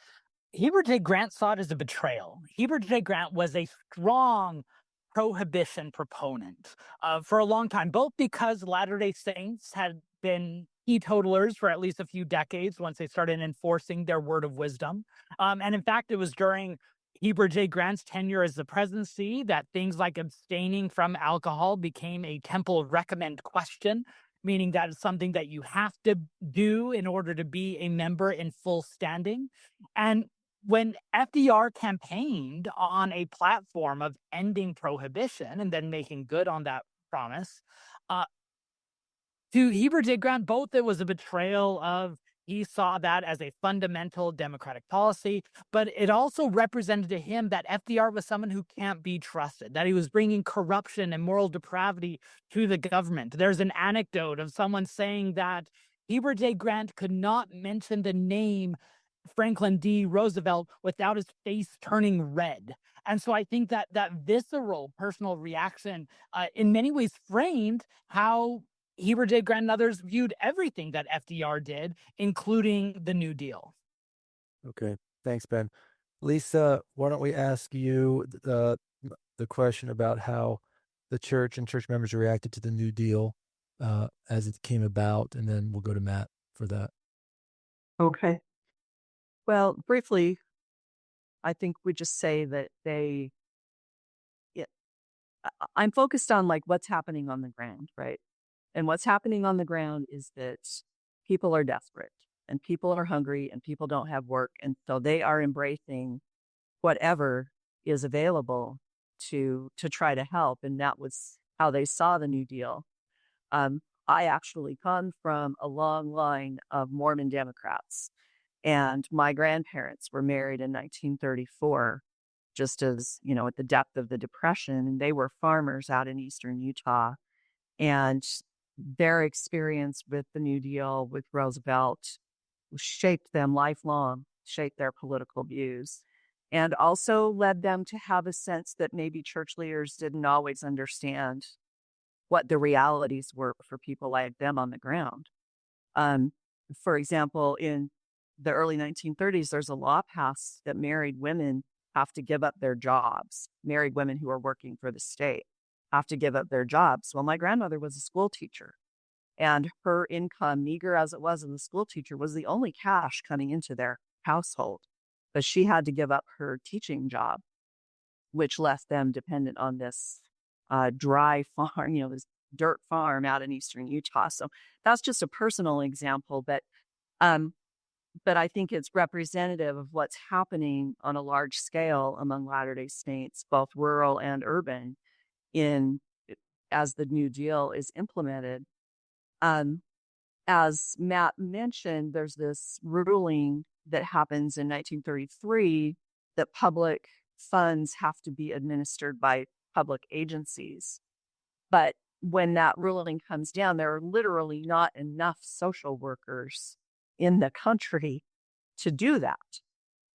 Heber J. Grant saw it as a betrayal. Heber J. Grant was a strong prohibition proponent for a long time, both because Latter-day Saints had been teetotalers for at least a few decades once they started enforcing their word of wisdom. And in fact, it was during Heber J. Grant's tenure as the presidency that things like abstaining from alcohol became a temple recommend question, meaning that it's something that you have to do in order to be a member in full standing. And when FDR campaigned on a platform of ending prohibition and then making good on that promise, uh, to Heber J. Grant, both it was a betrayal of, he saw that as a fundamental democratic policy, but it also represented to him that FDR was someone who can't be trusted, that he was bringing corruption and moral depravity to the government. There's an anecdote of someone saying that Heber J. Grant could not mention the name Franklin D. Roosevelt without his face turning red. And so I think that that visceral personal reaction in many ways framed how Heber J. Grant and others viewed everything that FDR did, including the New Deal. Okay, thanks, Ben. Lisa, why don't we ask you the question about how the church and church members reacted to the New Deal as it came about, and then we'll go to Matt for that. Okay. Well, briefly, I think we just say that I'm focused on like what's happening on the ground, right? And what's happening on the ground is that people are desperate and people are hungry and people don't have work. And so they are embracing whatever is available to try to help. And that was how they saw the New Deal. I actually come from a long line of Mormon Democrats, and my grandparents were married in 1934, just as, at the depth of the Depression, and they were farmers out in eastern Utah. And their experience with the New Deal with Roosevelt shaped them lifelong, shaped their political views, and also led them to have a sense that maybe church leaders didn't always understand what the realities were for people like them on the ground. For example, in the early 1930s, there's a law passed that married women have to give up their jobs. Married women who are working for the state have to give up their jobs. Well, my grandmother was a school teacher, and her income, meager as it was as a school teacher, was the only cash coming into their household. But she had to give up her teaching job, which left them dependent on this dry farm, this dirt farm out in eastern Utah. So that's just a personal example, but I think it's representative of what's happening on a large scale among Latter-day Saints, both rural and urban, as the New Deal is implemented. As Matt mentioned, there's this ruling that happens in 1933 that public funds have to be administered by public agencies. But when that ruling comes down, there are literally not enough social workers in the country to do that.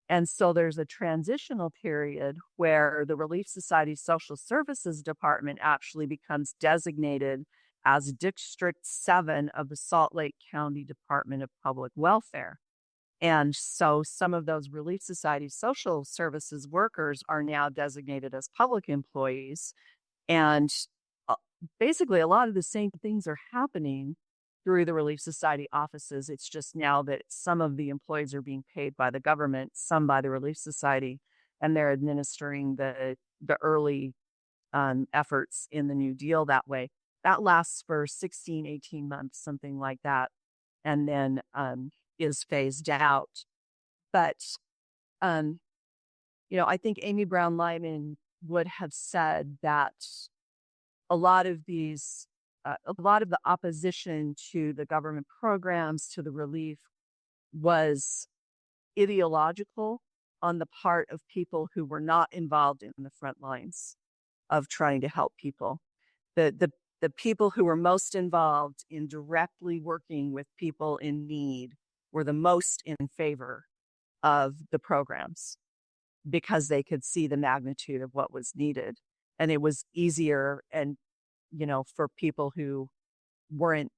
And so there's a transitional period where the Relief Society Social Services Department actually becomes designated as District 7 of the Salt Lake County Department of Public Welfare. And so some of those Relief Society social services workers are now designated as public employees. And basically, a lot of the same things are happening through the Relief Society offices. It's just now that some of the employees are being paid by the government, some by the Relief Society, and they're administering the early efforts in the New Deal that way. That lasts for 16, 18 months, something like that, and then is phased out. But, I think Amy Brown Lyman would have said that a lot of the opposition to the government programs, to the relief, was ideological on the part of people who were not involved in the front lines of trying to help people. The people who were most involved in directly working with people in need were the most in favor of the programs because they could see the magnitude of what was needed. And it was easier and for people who weren't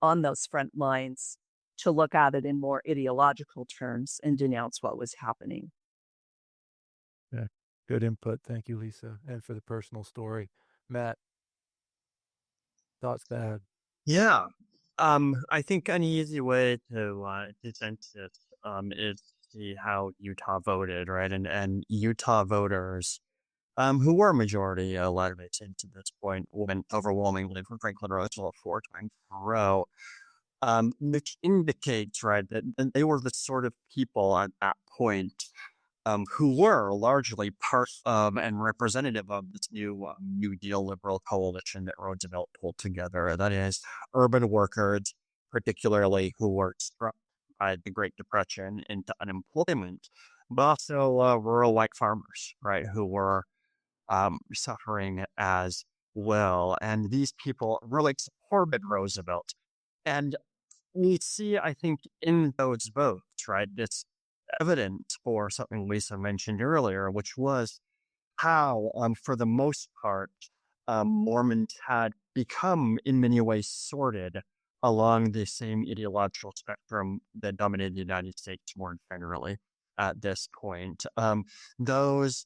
on those front lines to look at it in more ideological terms and denounce what was happening. Yeah, good input. Thank you, Lisa, and for the personal story. Matt, thoughts bad? Yeah. I think an easy way to sense this is to see how Utah voted, right? And Utah voters, who were a majority, a lot of it to this point, went overwhelmingly for Franklin Roosevelt 4 times in a row, which indicates, right, that they were the sort of people at that point who were largely part of and representative of this New Deal liberal coalition that Roosevelt pulled together. That is, urban workers, particularly who were struck by the Great Depression into unemployment, but also rural white farmers, right, who were suffering as well. And these people really supported Roosevelt. And we see, I think, in those votes, right, this evidence for something Lisa mentioned earlier, which was how, for the most part, Mormons had become, in many ways, sorted along the same ideological spectrum that dominated the United States more generally at this point. Those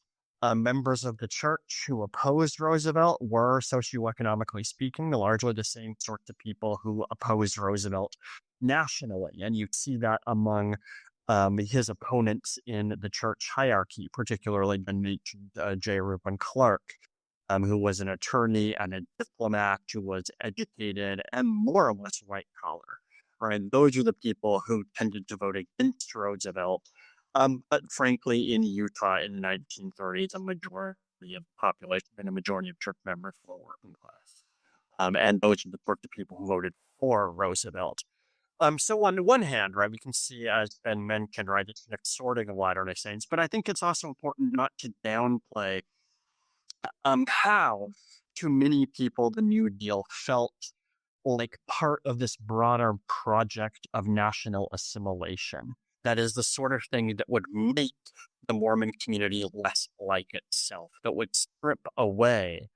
members of the church who opposed Roosevelt were, socioeconomically speaking, largely the same sorts of people who opposed Roosevelt nationally. And you see that among his opponents in the church hierarchy, particularly the mentioned J. Reuben Clark, who was an attorney and a diplomat, who was educated and more or less white collar. Right, those are the people who tended to vote against Roosevelt. But frankly, in Utah in the 1930s, a majority of the population and a majority of church members were working class. And those are the sorts of people who voted for Roosevelt. So on the one hand, right, we can see, as Ben mentioned, right, it's an sorting of Latter-day Saints, but I think it's also important not to downplay how to many people the New Deal felt like part of this broader project of national assimilation. That is the sort of thing that would make the Mormon community less like itself, that would strip away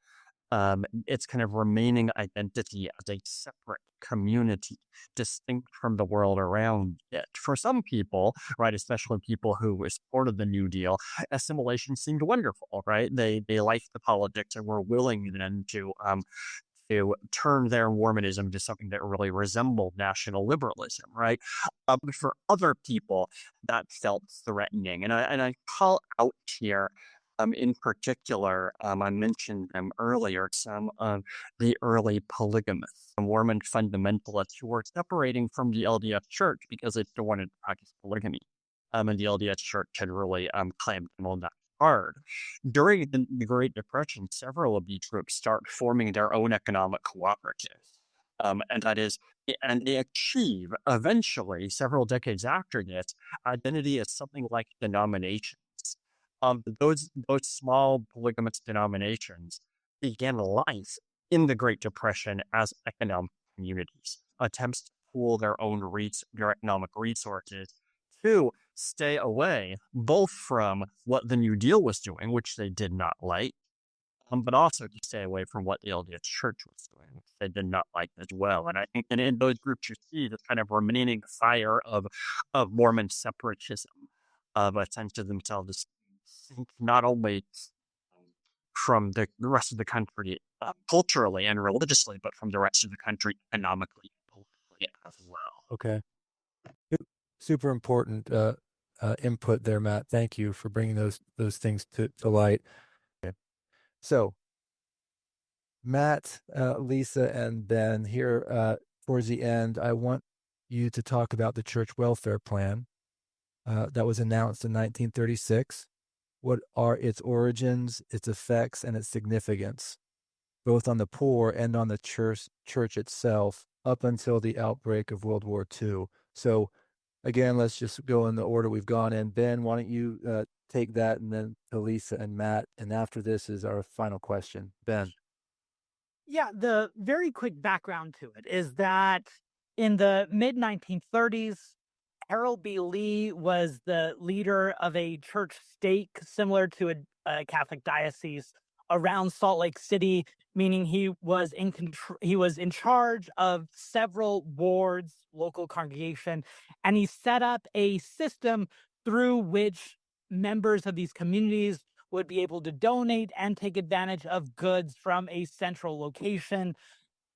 its kind of remaining identity as a separate community, distinct from the world around it. For some people, right, especially people who supported the New Deal, assimilation seemed wonderful, right? They liked the politics and were willing then to turn their Mormonism to something that really resembled national liberalism, right? But for other people, that felt threatening. And I call out here, in particular, I mentioned them earlier, some of the early polygamists, the Mormon fundamentalists who were separating from the LDS Church because they still wanted to practice polygamy. And the LDS Church had really claimed them on that hard. During the Great Depression, several of these groups start forming their own economic cooperatives. And that is, and they achieve eventually, several decades after this, identity as something like denominations. Those small polygamous denominations began life in the Great Depression as economic communities, attempts to pool their own their economic resources to stay away both from what the New Deal was doing, which they did not like, but also to stay away from what the LDS Church was doing, which they did not like as well. And I think that in those groups you see this kind of remaining fire of Mormon separatism, of a sense of themselves as not only from the rest of the country culturally and religiously, but from the rest of the country economically and politically as well. Okay. Super important input there, Matt. Thank you for bringing those things to light. Okay. So, Matt, Lisa, and Ben, here towards the end, I want you to talk about the church welfare plan that was announced in 1936. What are its origins, its effects, and its significance, both on the poor and on the church itself, up until the outbreak of World War II? So, again, let's just go in the order we've gone in. Ben, why don't you take that, and then to Lisa and Matt, and after this is our final question. Ben. Yeah, the very quick background to it is that in the mid 1930s, Harold B. Lee was the leader of a church stake similar to a Catholic diocese around Salt Lake City, meaning he was in charge of several wards, local congregation, and he set up a system through which members of these communities would be able to donate and take advantage of goods from a central location.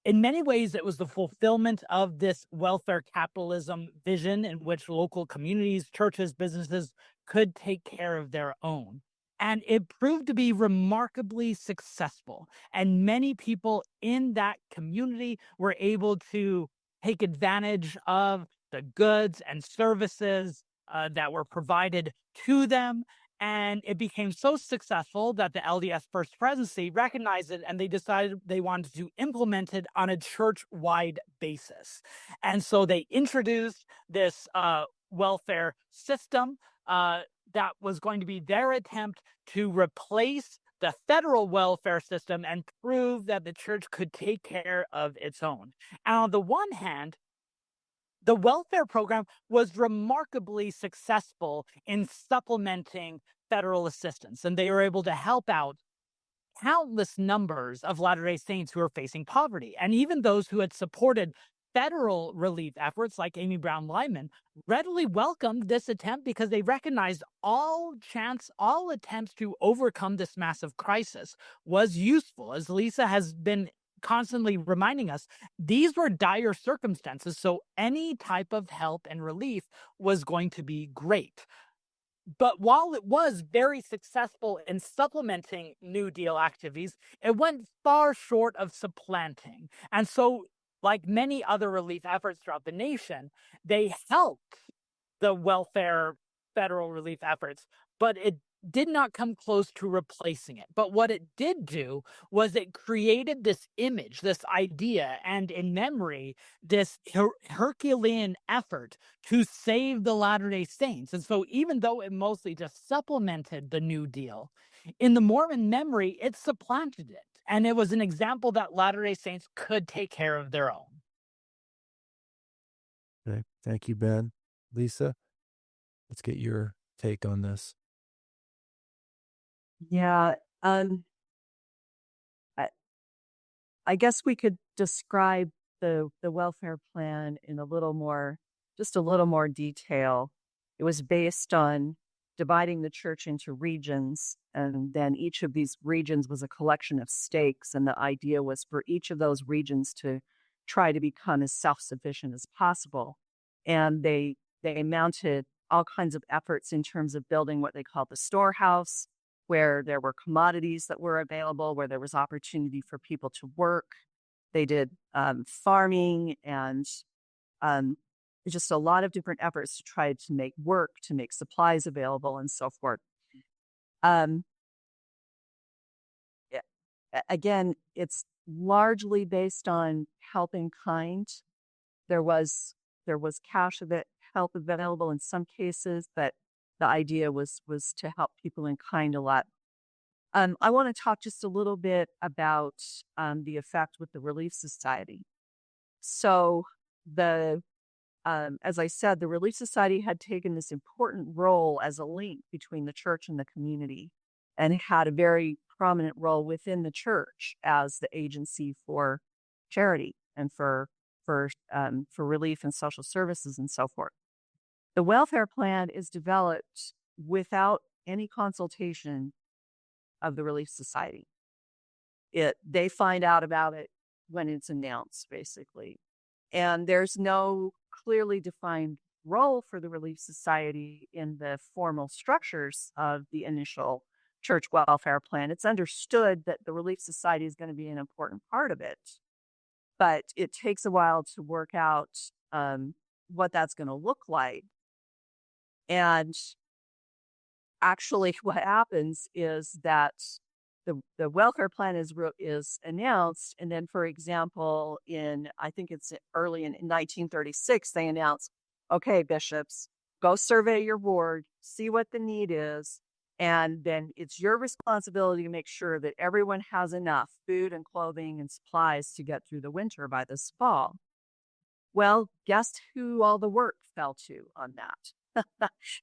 In many ways, it was the fulfillment of this welfare capitalism vision in which local communities, churches, businesses could take care of their own. And it proved to be remarkably successful. And many people in that community were able to take advantage of the goods and services that were provided to them. And it became so successful that the LDS First Presidency recognized it and they decided they wanted to implement it on a church wide basis. And so they introduced this welfare system that was going to be their attempt to replace the federal welfare system and prove that the church could take care of its own. And on the one hand, the welfare program was remarkably successful in supplementing federal assistance, and they were able to help out countless numbers of Latter-day Saints who are facing poverty. And even those who had supported federal relief efforts like Amy Brown Lyman readily welcomed this attempt because they recognized all attempts to overcome this massive crisis was useful. As Lisa has been constantly reminding us, these were dire circumstances, so any type of help and relief was going to be great. But while it was very successful in supplementing New Deal activities, it went far short of supplanting. And so, like many other relief efforts throughout the nation, they helped the welfare federal relief efforts, but it did not come close to replacing it. But what it did do was it created this image, this idea, and in memory, this Herculean effort to save the Latter-day Saints. And so even though it mostly just supplemented the New Deal, in the Mormon memory, it supplanted it. And it was an example that Latter-day Saints could take care of their own. Okay. Thank you, Ben. Lisa, let's get your take on this. Yeah, I, I guess we could describe the welfare plan in just a little more detail. It was based on dividing the church into regions, and then each of these regions was a collection of stakes, and the idea was for each of those regions to try to become as self-sufficient as possible. And they mounted all kinds of efforts in terms of building what they called the storehouse, where there were commodities that were available, where there was opportunity for people to work. They did farming and just a lot of different efforts to try to make work, to make supplies available, and so forth. Again, it's largely based on help in kind. There was cash help available in some cases, but the idea was to help people in kind a lot. I want to talk just a little bit about the effect with the Relief Society. So as I said, the Relief Society had taken this important role as a link between the church and the community, and had a very prominent role within the church as the agency for charity and for relief and social services and so forth. The welfare plan is developed without any consultation of the Relief Society. They find out about it when it's announced, basically. And there's no clearly defined role for the Relief Society in the formal structures of the initial church welfare plan. It's understood that the Relief Society is going to be an important part of it, but it takes a while to work out what that's going to look like. And actually, what happens is that the welfare plan is announced, and then, for example, I think it's early in 1936, they announce, okay, bishops, go survey your ward, see what the need is, and then it's your responsibility to make sure that everyone has enough food and clothing and supplies to get through the winter by this fall. Well, guess who all the work fell to on that?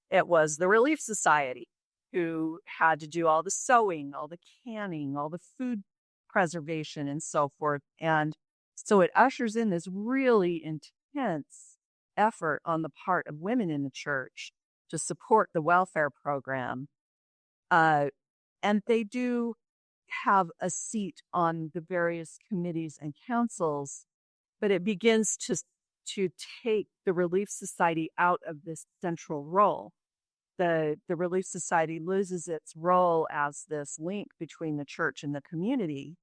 It was the Relief Society, who had to do all the sewing, all the canning, all the food preservation, and so forth. And so it ushers in this really intense effort on the part of women in the church to support the welfare program. And they do have a seat on the various committees and councils, but it begins to take the Relief Society out of this central role. The Relief Society loses its role as this link between the church and the community.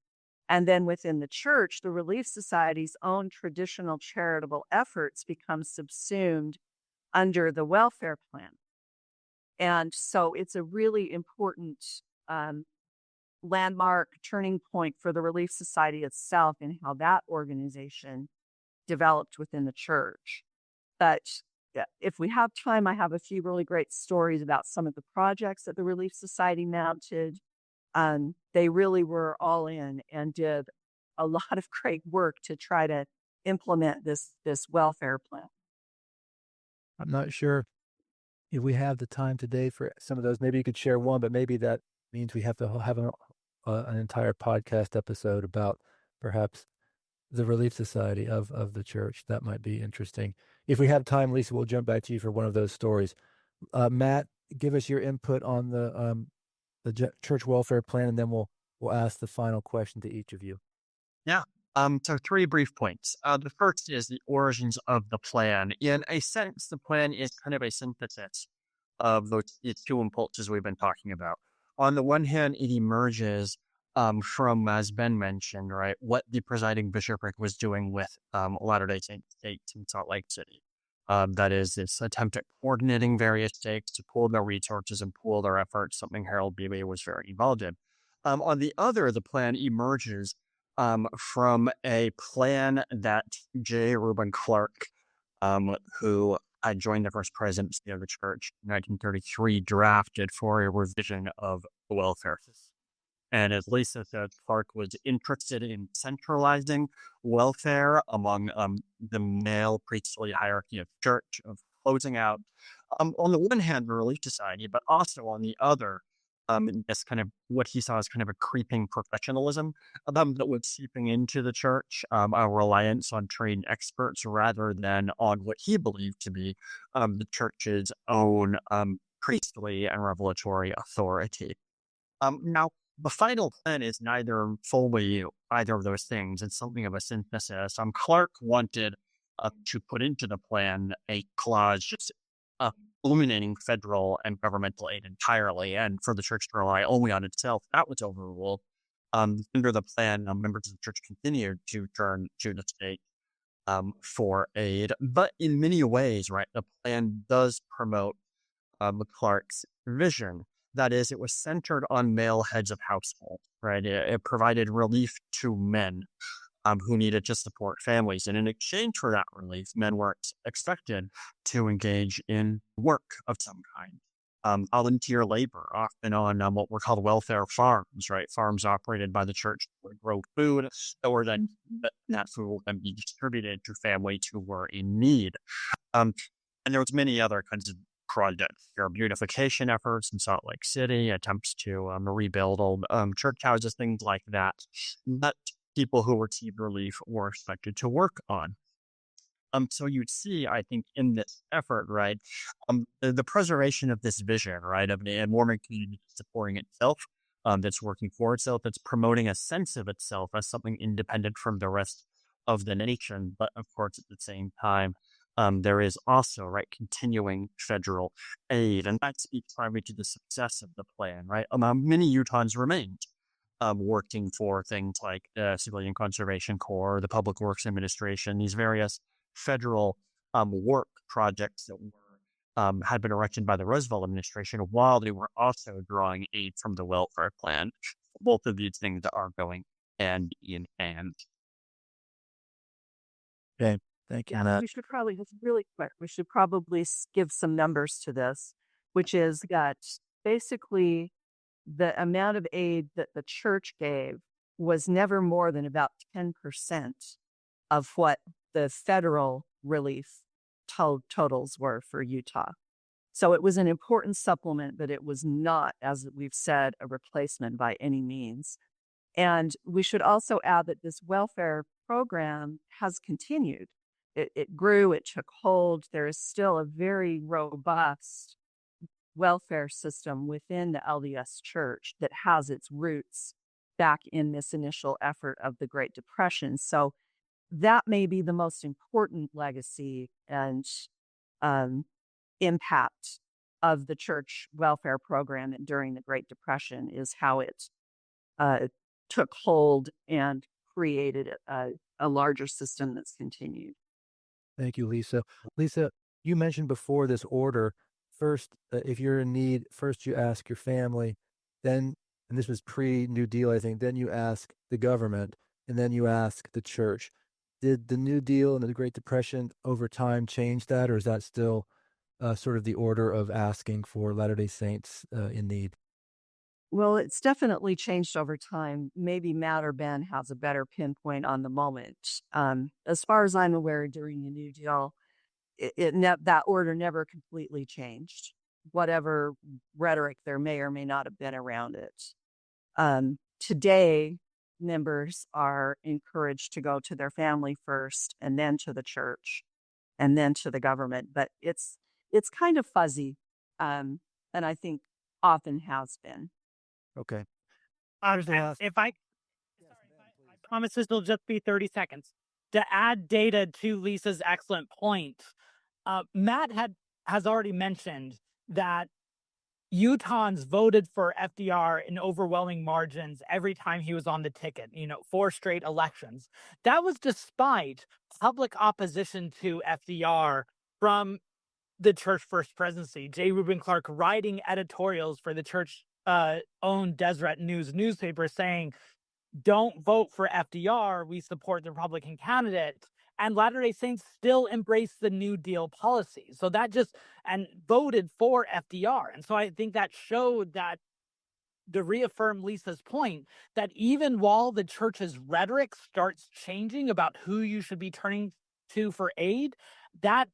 And then within the church, the Relief Society's own traditional charitable efforts become subsumed under the welfare plan. And so it's a really important landmark turning point for the Relief Society itself and how that organization developed within the church. But if we have time, I have a few really great stories about some of the projects that the Relief Society mounted. They really were all in and did a lot of great work to try to implement this welfare plan. I'm not sure if we have the time today for some of those. Maybe you could share one, but maybe that means we have to have an entire podcast episode about perhaps the Relief Society of the church. That might be interesting. If we have time, Lisa, we'll jump back to you for one of those stories. Matt, give us your input on the church welfare plan, and then we'll ask the final question to each of you. Yeah. So 3 brief points. The first is the origins of the plan. In a sense, the plan is kind of a synthesis of those 2 impulses we've been talking about. On the one hand, it emerges from, as Ben mentioned, right, what the presiding bishopric was doing with Latter-day Saint stakes in Salt Lake City. That is this attempt at coordinating various stakes to pool their resources and pool their efforts, something Harold Beebe was very involved in. On the other, the plan emerges from a plan that J. Reuben Clark, who had joined the first presidency of the church in 1933, drafted for a revision of the welfare system. And as Lisa said, Clark was interested in centralizing welfare among the male priestly hierarchy of church, of closing out, on the one hand, the Relief Society, but also on the other, this kind of what he saw as kind of a creeping professionalism that was seeping into the church, a reliance on trained experts rather than on what he believed to be the church's own priestly and revelatory authority. Now, the final plan is neither fully either of those things. It's something of a synthesis. Clark wanted to put into the plan a clause just eliminating federal and governmental aid entirely, and for the church to rely only on itself. That was overruled. Under the plan, members of the church continued to turn to the state for aid. But in many ways, right, the plan does promote Clark's vision. That is, it was centered on male heads of household, right? It provided relief to men who needed to support families. And in exchange for that relief, men were expected to engage in work of some kind. Volunteer labor, often on what were called welfare farms, right? Farms operated by the church would grow food, or then that food would then be distributed to families who were in need. And there was many other kinds of projects. There are beautification efforts in Salt Lake City, attempts to rebuild old church houses, things like that, that people who received relief were expected to work on. So you'd see, I think, in this effort, right, the preservation of this vision, right, of a Mormon community supporting itself, that's working for itself, that's promoting a sense of itself as something independent from the rest of the nation. But of course, at the same time, there is also, right, continuing federal aid, and that speaks probably to the success of the plan, right? Many Utahns remained working for things like the Civilian Conservation Corps, the Public Works Administration, these various federal work projects that were had been erected by the Roosevelt administration, while they were also drawing aid from the welfare plan. Both of these things are going hand in hand. Okay. Thank you. Yeah, we should probably, just really quick, we should probably give some numbers to this, which is that basically the amount of aid that the church gave was never more than about 10% of what the federal relief totals were for Utah. So it was an important supplement, but it was not, as we've said, a replacement by any means. And we should also add that this welfare program has continued. It grew, it took hold. There is still a very robust welfare system within the LDS Church that has its roots back in this initial effort of the Great Depression. So that may be the most important legacy and um, impact of the church welfare program during the Great Depression, is how it uh, took hold and created a larger system that's continued. Thank you, Lisa. Lisa, you mentioned before this order. First, if you're in need, first you ask your family, then, and this was pre-New Deal, I think, then you ask the government, and then you ask the church. Did the New Deal and the Great Depression over time change that, or is that still sort of the order of asking for Latter-day Saints in need? Well, it's definitely changed over time. Maybe Matt or Ben has a better pinpoint on the moment. As far as I'm aware, during the New Deal, that order never completely changed, whatever rhetoric there may or may not have been around it. Today, members are encouraged to go to their family first, and then to the church, and then to the government. But it's kind of fuzzy, and I think often has been. Okay. If I promise this will just be 30 seconds. To add data to Lisa's excellent point, Matt has already mentioned that Utahns voted for FDR in overwhelming margins every time he was on the ticket, 4 straight elections. That was despite public opposition to FDR from the Church First Presidency. J. Reuben Clark writing editorials for the church owned Deseret News newspaper saying, don't vote for FDR, we support the Republican candidate. And Latter-day Saints still embrace the New Deal policy. So that and voted for FDR. And so I think that showed that, to reaffirm Lisa's point, that even while the church's rhetoric starts changing about who you should be turning to for aid, that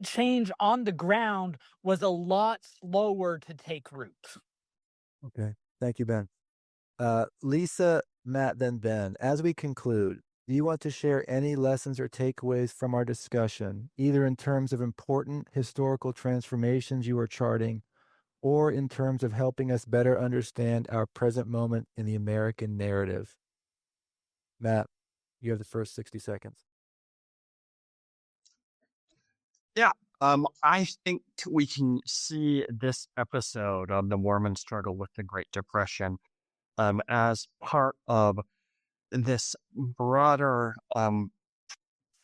change on the ground was a lot slower to take root. Okay. Thank you, Ben. Lisa, Matt, then Ben. As we conclude, do you want to share any lessons or takeaways from our discussion, either in terms of important historical transformations you are charting, or in terms of helping us better understand our present moment in the American narrative? Matt, you have the first 60 seconds. Yeah. I think we can see this episode of the Mormon struggle with the Great Depression as part of this broader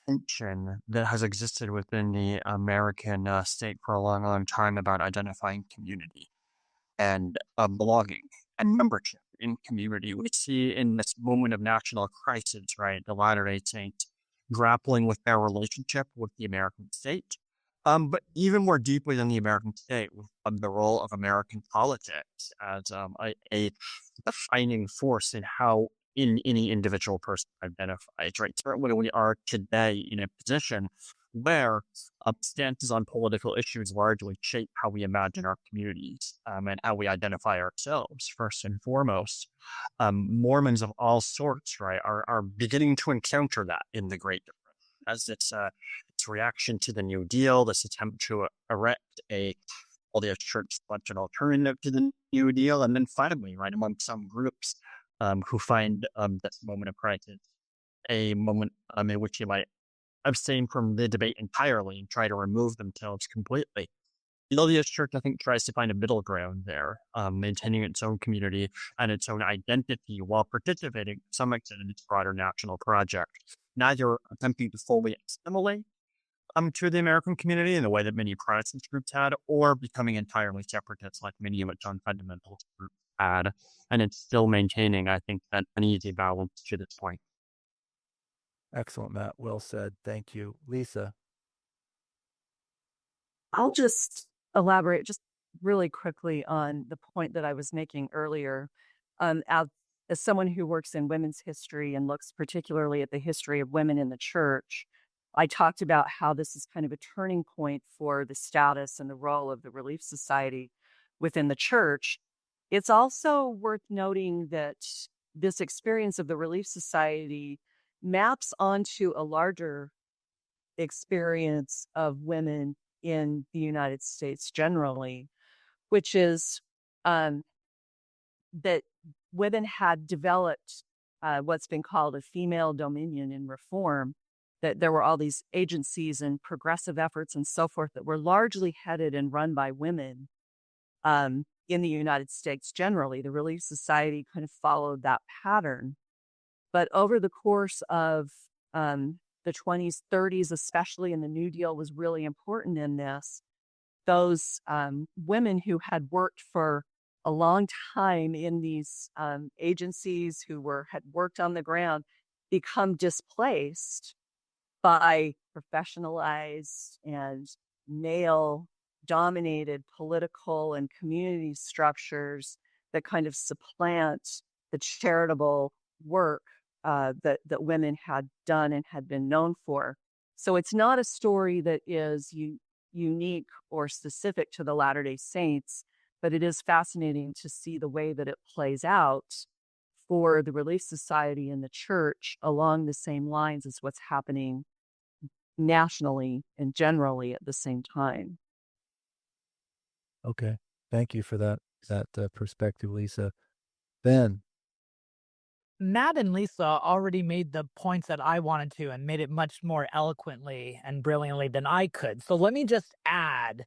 tension that has existed within the American state for a long, long time about identifying community and belonging and membership in community. We see in this moment of national crisis, right, the Latter-day Saints grappling with their relationship with the American state, but even more deeply than the American state, with the role of American politics as a defining force in how in any individual person identifies, right? Certainly we are today in a position where stances on political issues largely shape how we imagine our communities and how we identify ourselves, first and foremost. Mormons of all sorts, right, are beginning to encounter that in the Great Depression as its reaction to the New Deal, this attempt to erect a church-sponsored alternative to the New Deal, and then finally, right, among some groups who find this moment of crisis a moment in which you might abstain from the debate entirely and try to remove themselves completely. The LDS Church, I think, tries to find a middle ground there, maintaining its own community and its own identity while participating to some extent in its broader national project, neither attempting to fully assimilate to the American community in the way that many Protestant groups had, or becoming entirely separatists like many of its own fundamentalist groups had. And it's still maintaining, I think, that uneasy balance to this point. Excellent, Matt. Well said. Thank you. Lisa. I'll just elaborate just really quickly on the point that I was making earlier. As someone who works in women's history and looks particularly at the history of women in the church, I talked about how this is kind of a turning point for the status and the role of the Relief Society within the church. It's also worth noting that this experience of the Relief Society maps onto a larger experience of women in the United States generally, which is that women had developed what's been called a female dominion in reform, that there were all these agencies and progressive efforts and so forth that were largely headed and run by women in the United States generally. The Relief Society kind of followed that pattern. But over the course of the 20s, 30s, especially, and the New Deal was really important in this, those women who had worked for a long time in these agencies, had worked on the ground, become displaced by professionalized and male-dominated political and community structures that kind of supplant the charitable work that women had done and had been known for. So it's not a story that is unique or specific to the Latter-day Saints, but it is fascinating to see the way that it plays out for the Relief Society and the church along the same lines as what's happening nationally and generally at the same time. Okay. Thank you for that perspective, Lisa. Ben. Matt and Lisa already made the points that I wanted to and made it much more eloquently and brilliantly than I could. So let me just add,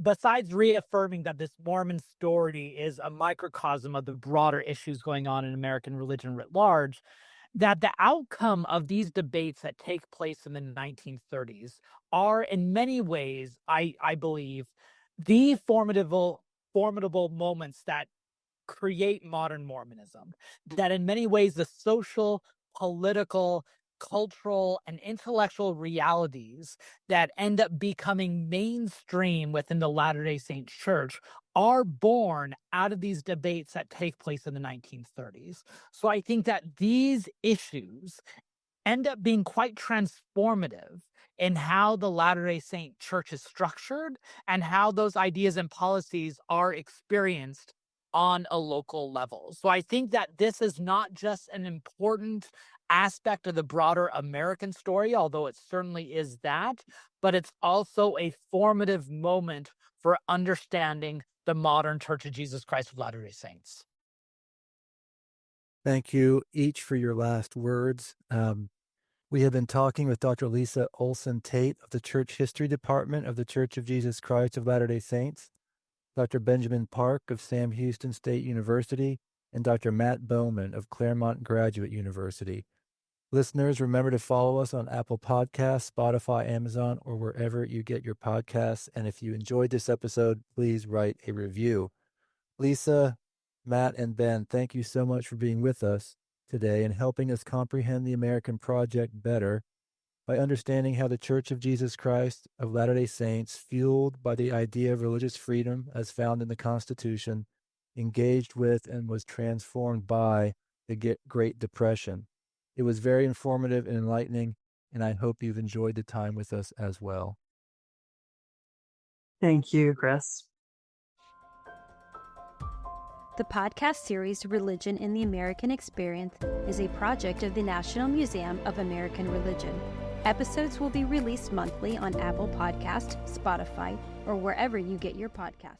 besides reaffirming that this Mormon story is a microcosm of the broader issues going on in American religion writ large, that the outcome of these debates that take place in the 1930s are in many ways, I believe, the formidable moments that create modern Mormonism, that in many ways the social, political, cultural, and intellectual realities that end up becoming mainstream within the Latter-day Saint Church are born out of these debates that take place in the 1930s. So I think that these issues end up being quite transformative in how the Latter-day Saint Church is structured and how those ideas and policies are experienced on a local level. So I think that this is not just an important aspect of the broader American story, although it certainly is that, but it's also a formative moment for understanding the modern Church of Jesus Christ of Latter-day Saints. Thank you each for your last words. We have been talking with Dr. Lisa Olson Tate of the Church History Department of the Church of Jesus Christ of Latter-day Saints, Dr. Benjamin Park of Sam Houston State University, and Dr. Matt Bowman of Claremont Graduate University. Listeners, remember to follow us on Apple Podcasts, Spotify, Amazon, or wherever you get your podcasts. And if you enjoyed this episode, please write a review. Lisa, Matt, and Ben, thank you so much for being with us today and helping us comprehend the American project better by understanding how the Church of Jesus Christ of Latter-day Saints, fueled by the idea of religious freedom as found in the Constitution, engaged with and was transformed by the Great Depression. It was very informative and enlightening, and I hope you've enjoyed the time with us as well. Thank you, Chris. The podcast series Religion in the American Experience is a project of the National Museum of American Religion. Episodes will be released monthly on Apple Podcasts, Spotify, or wherever you get your podcasts.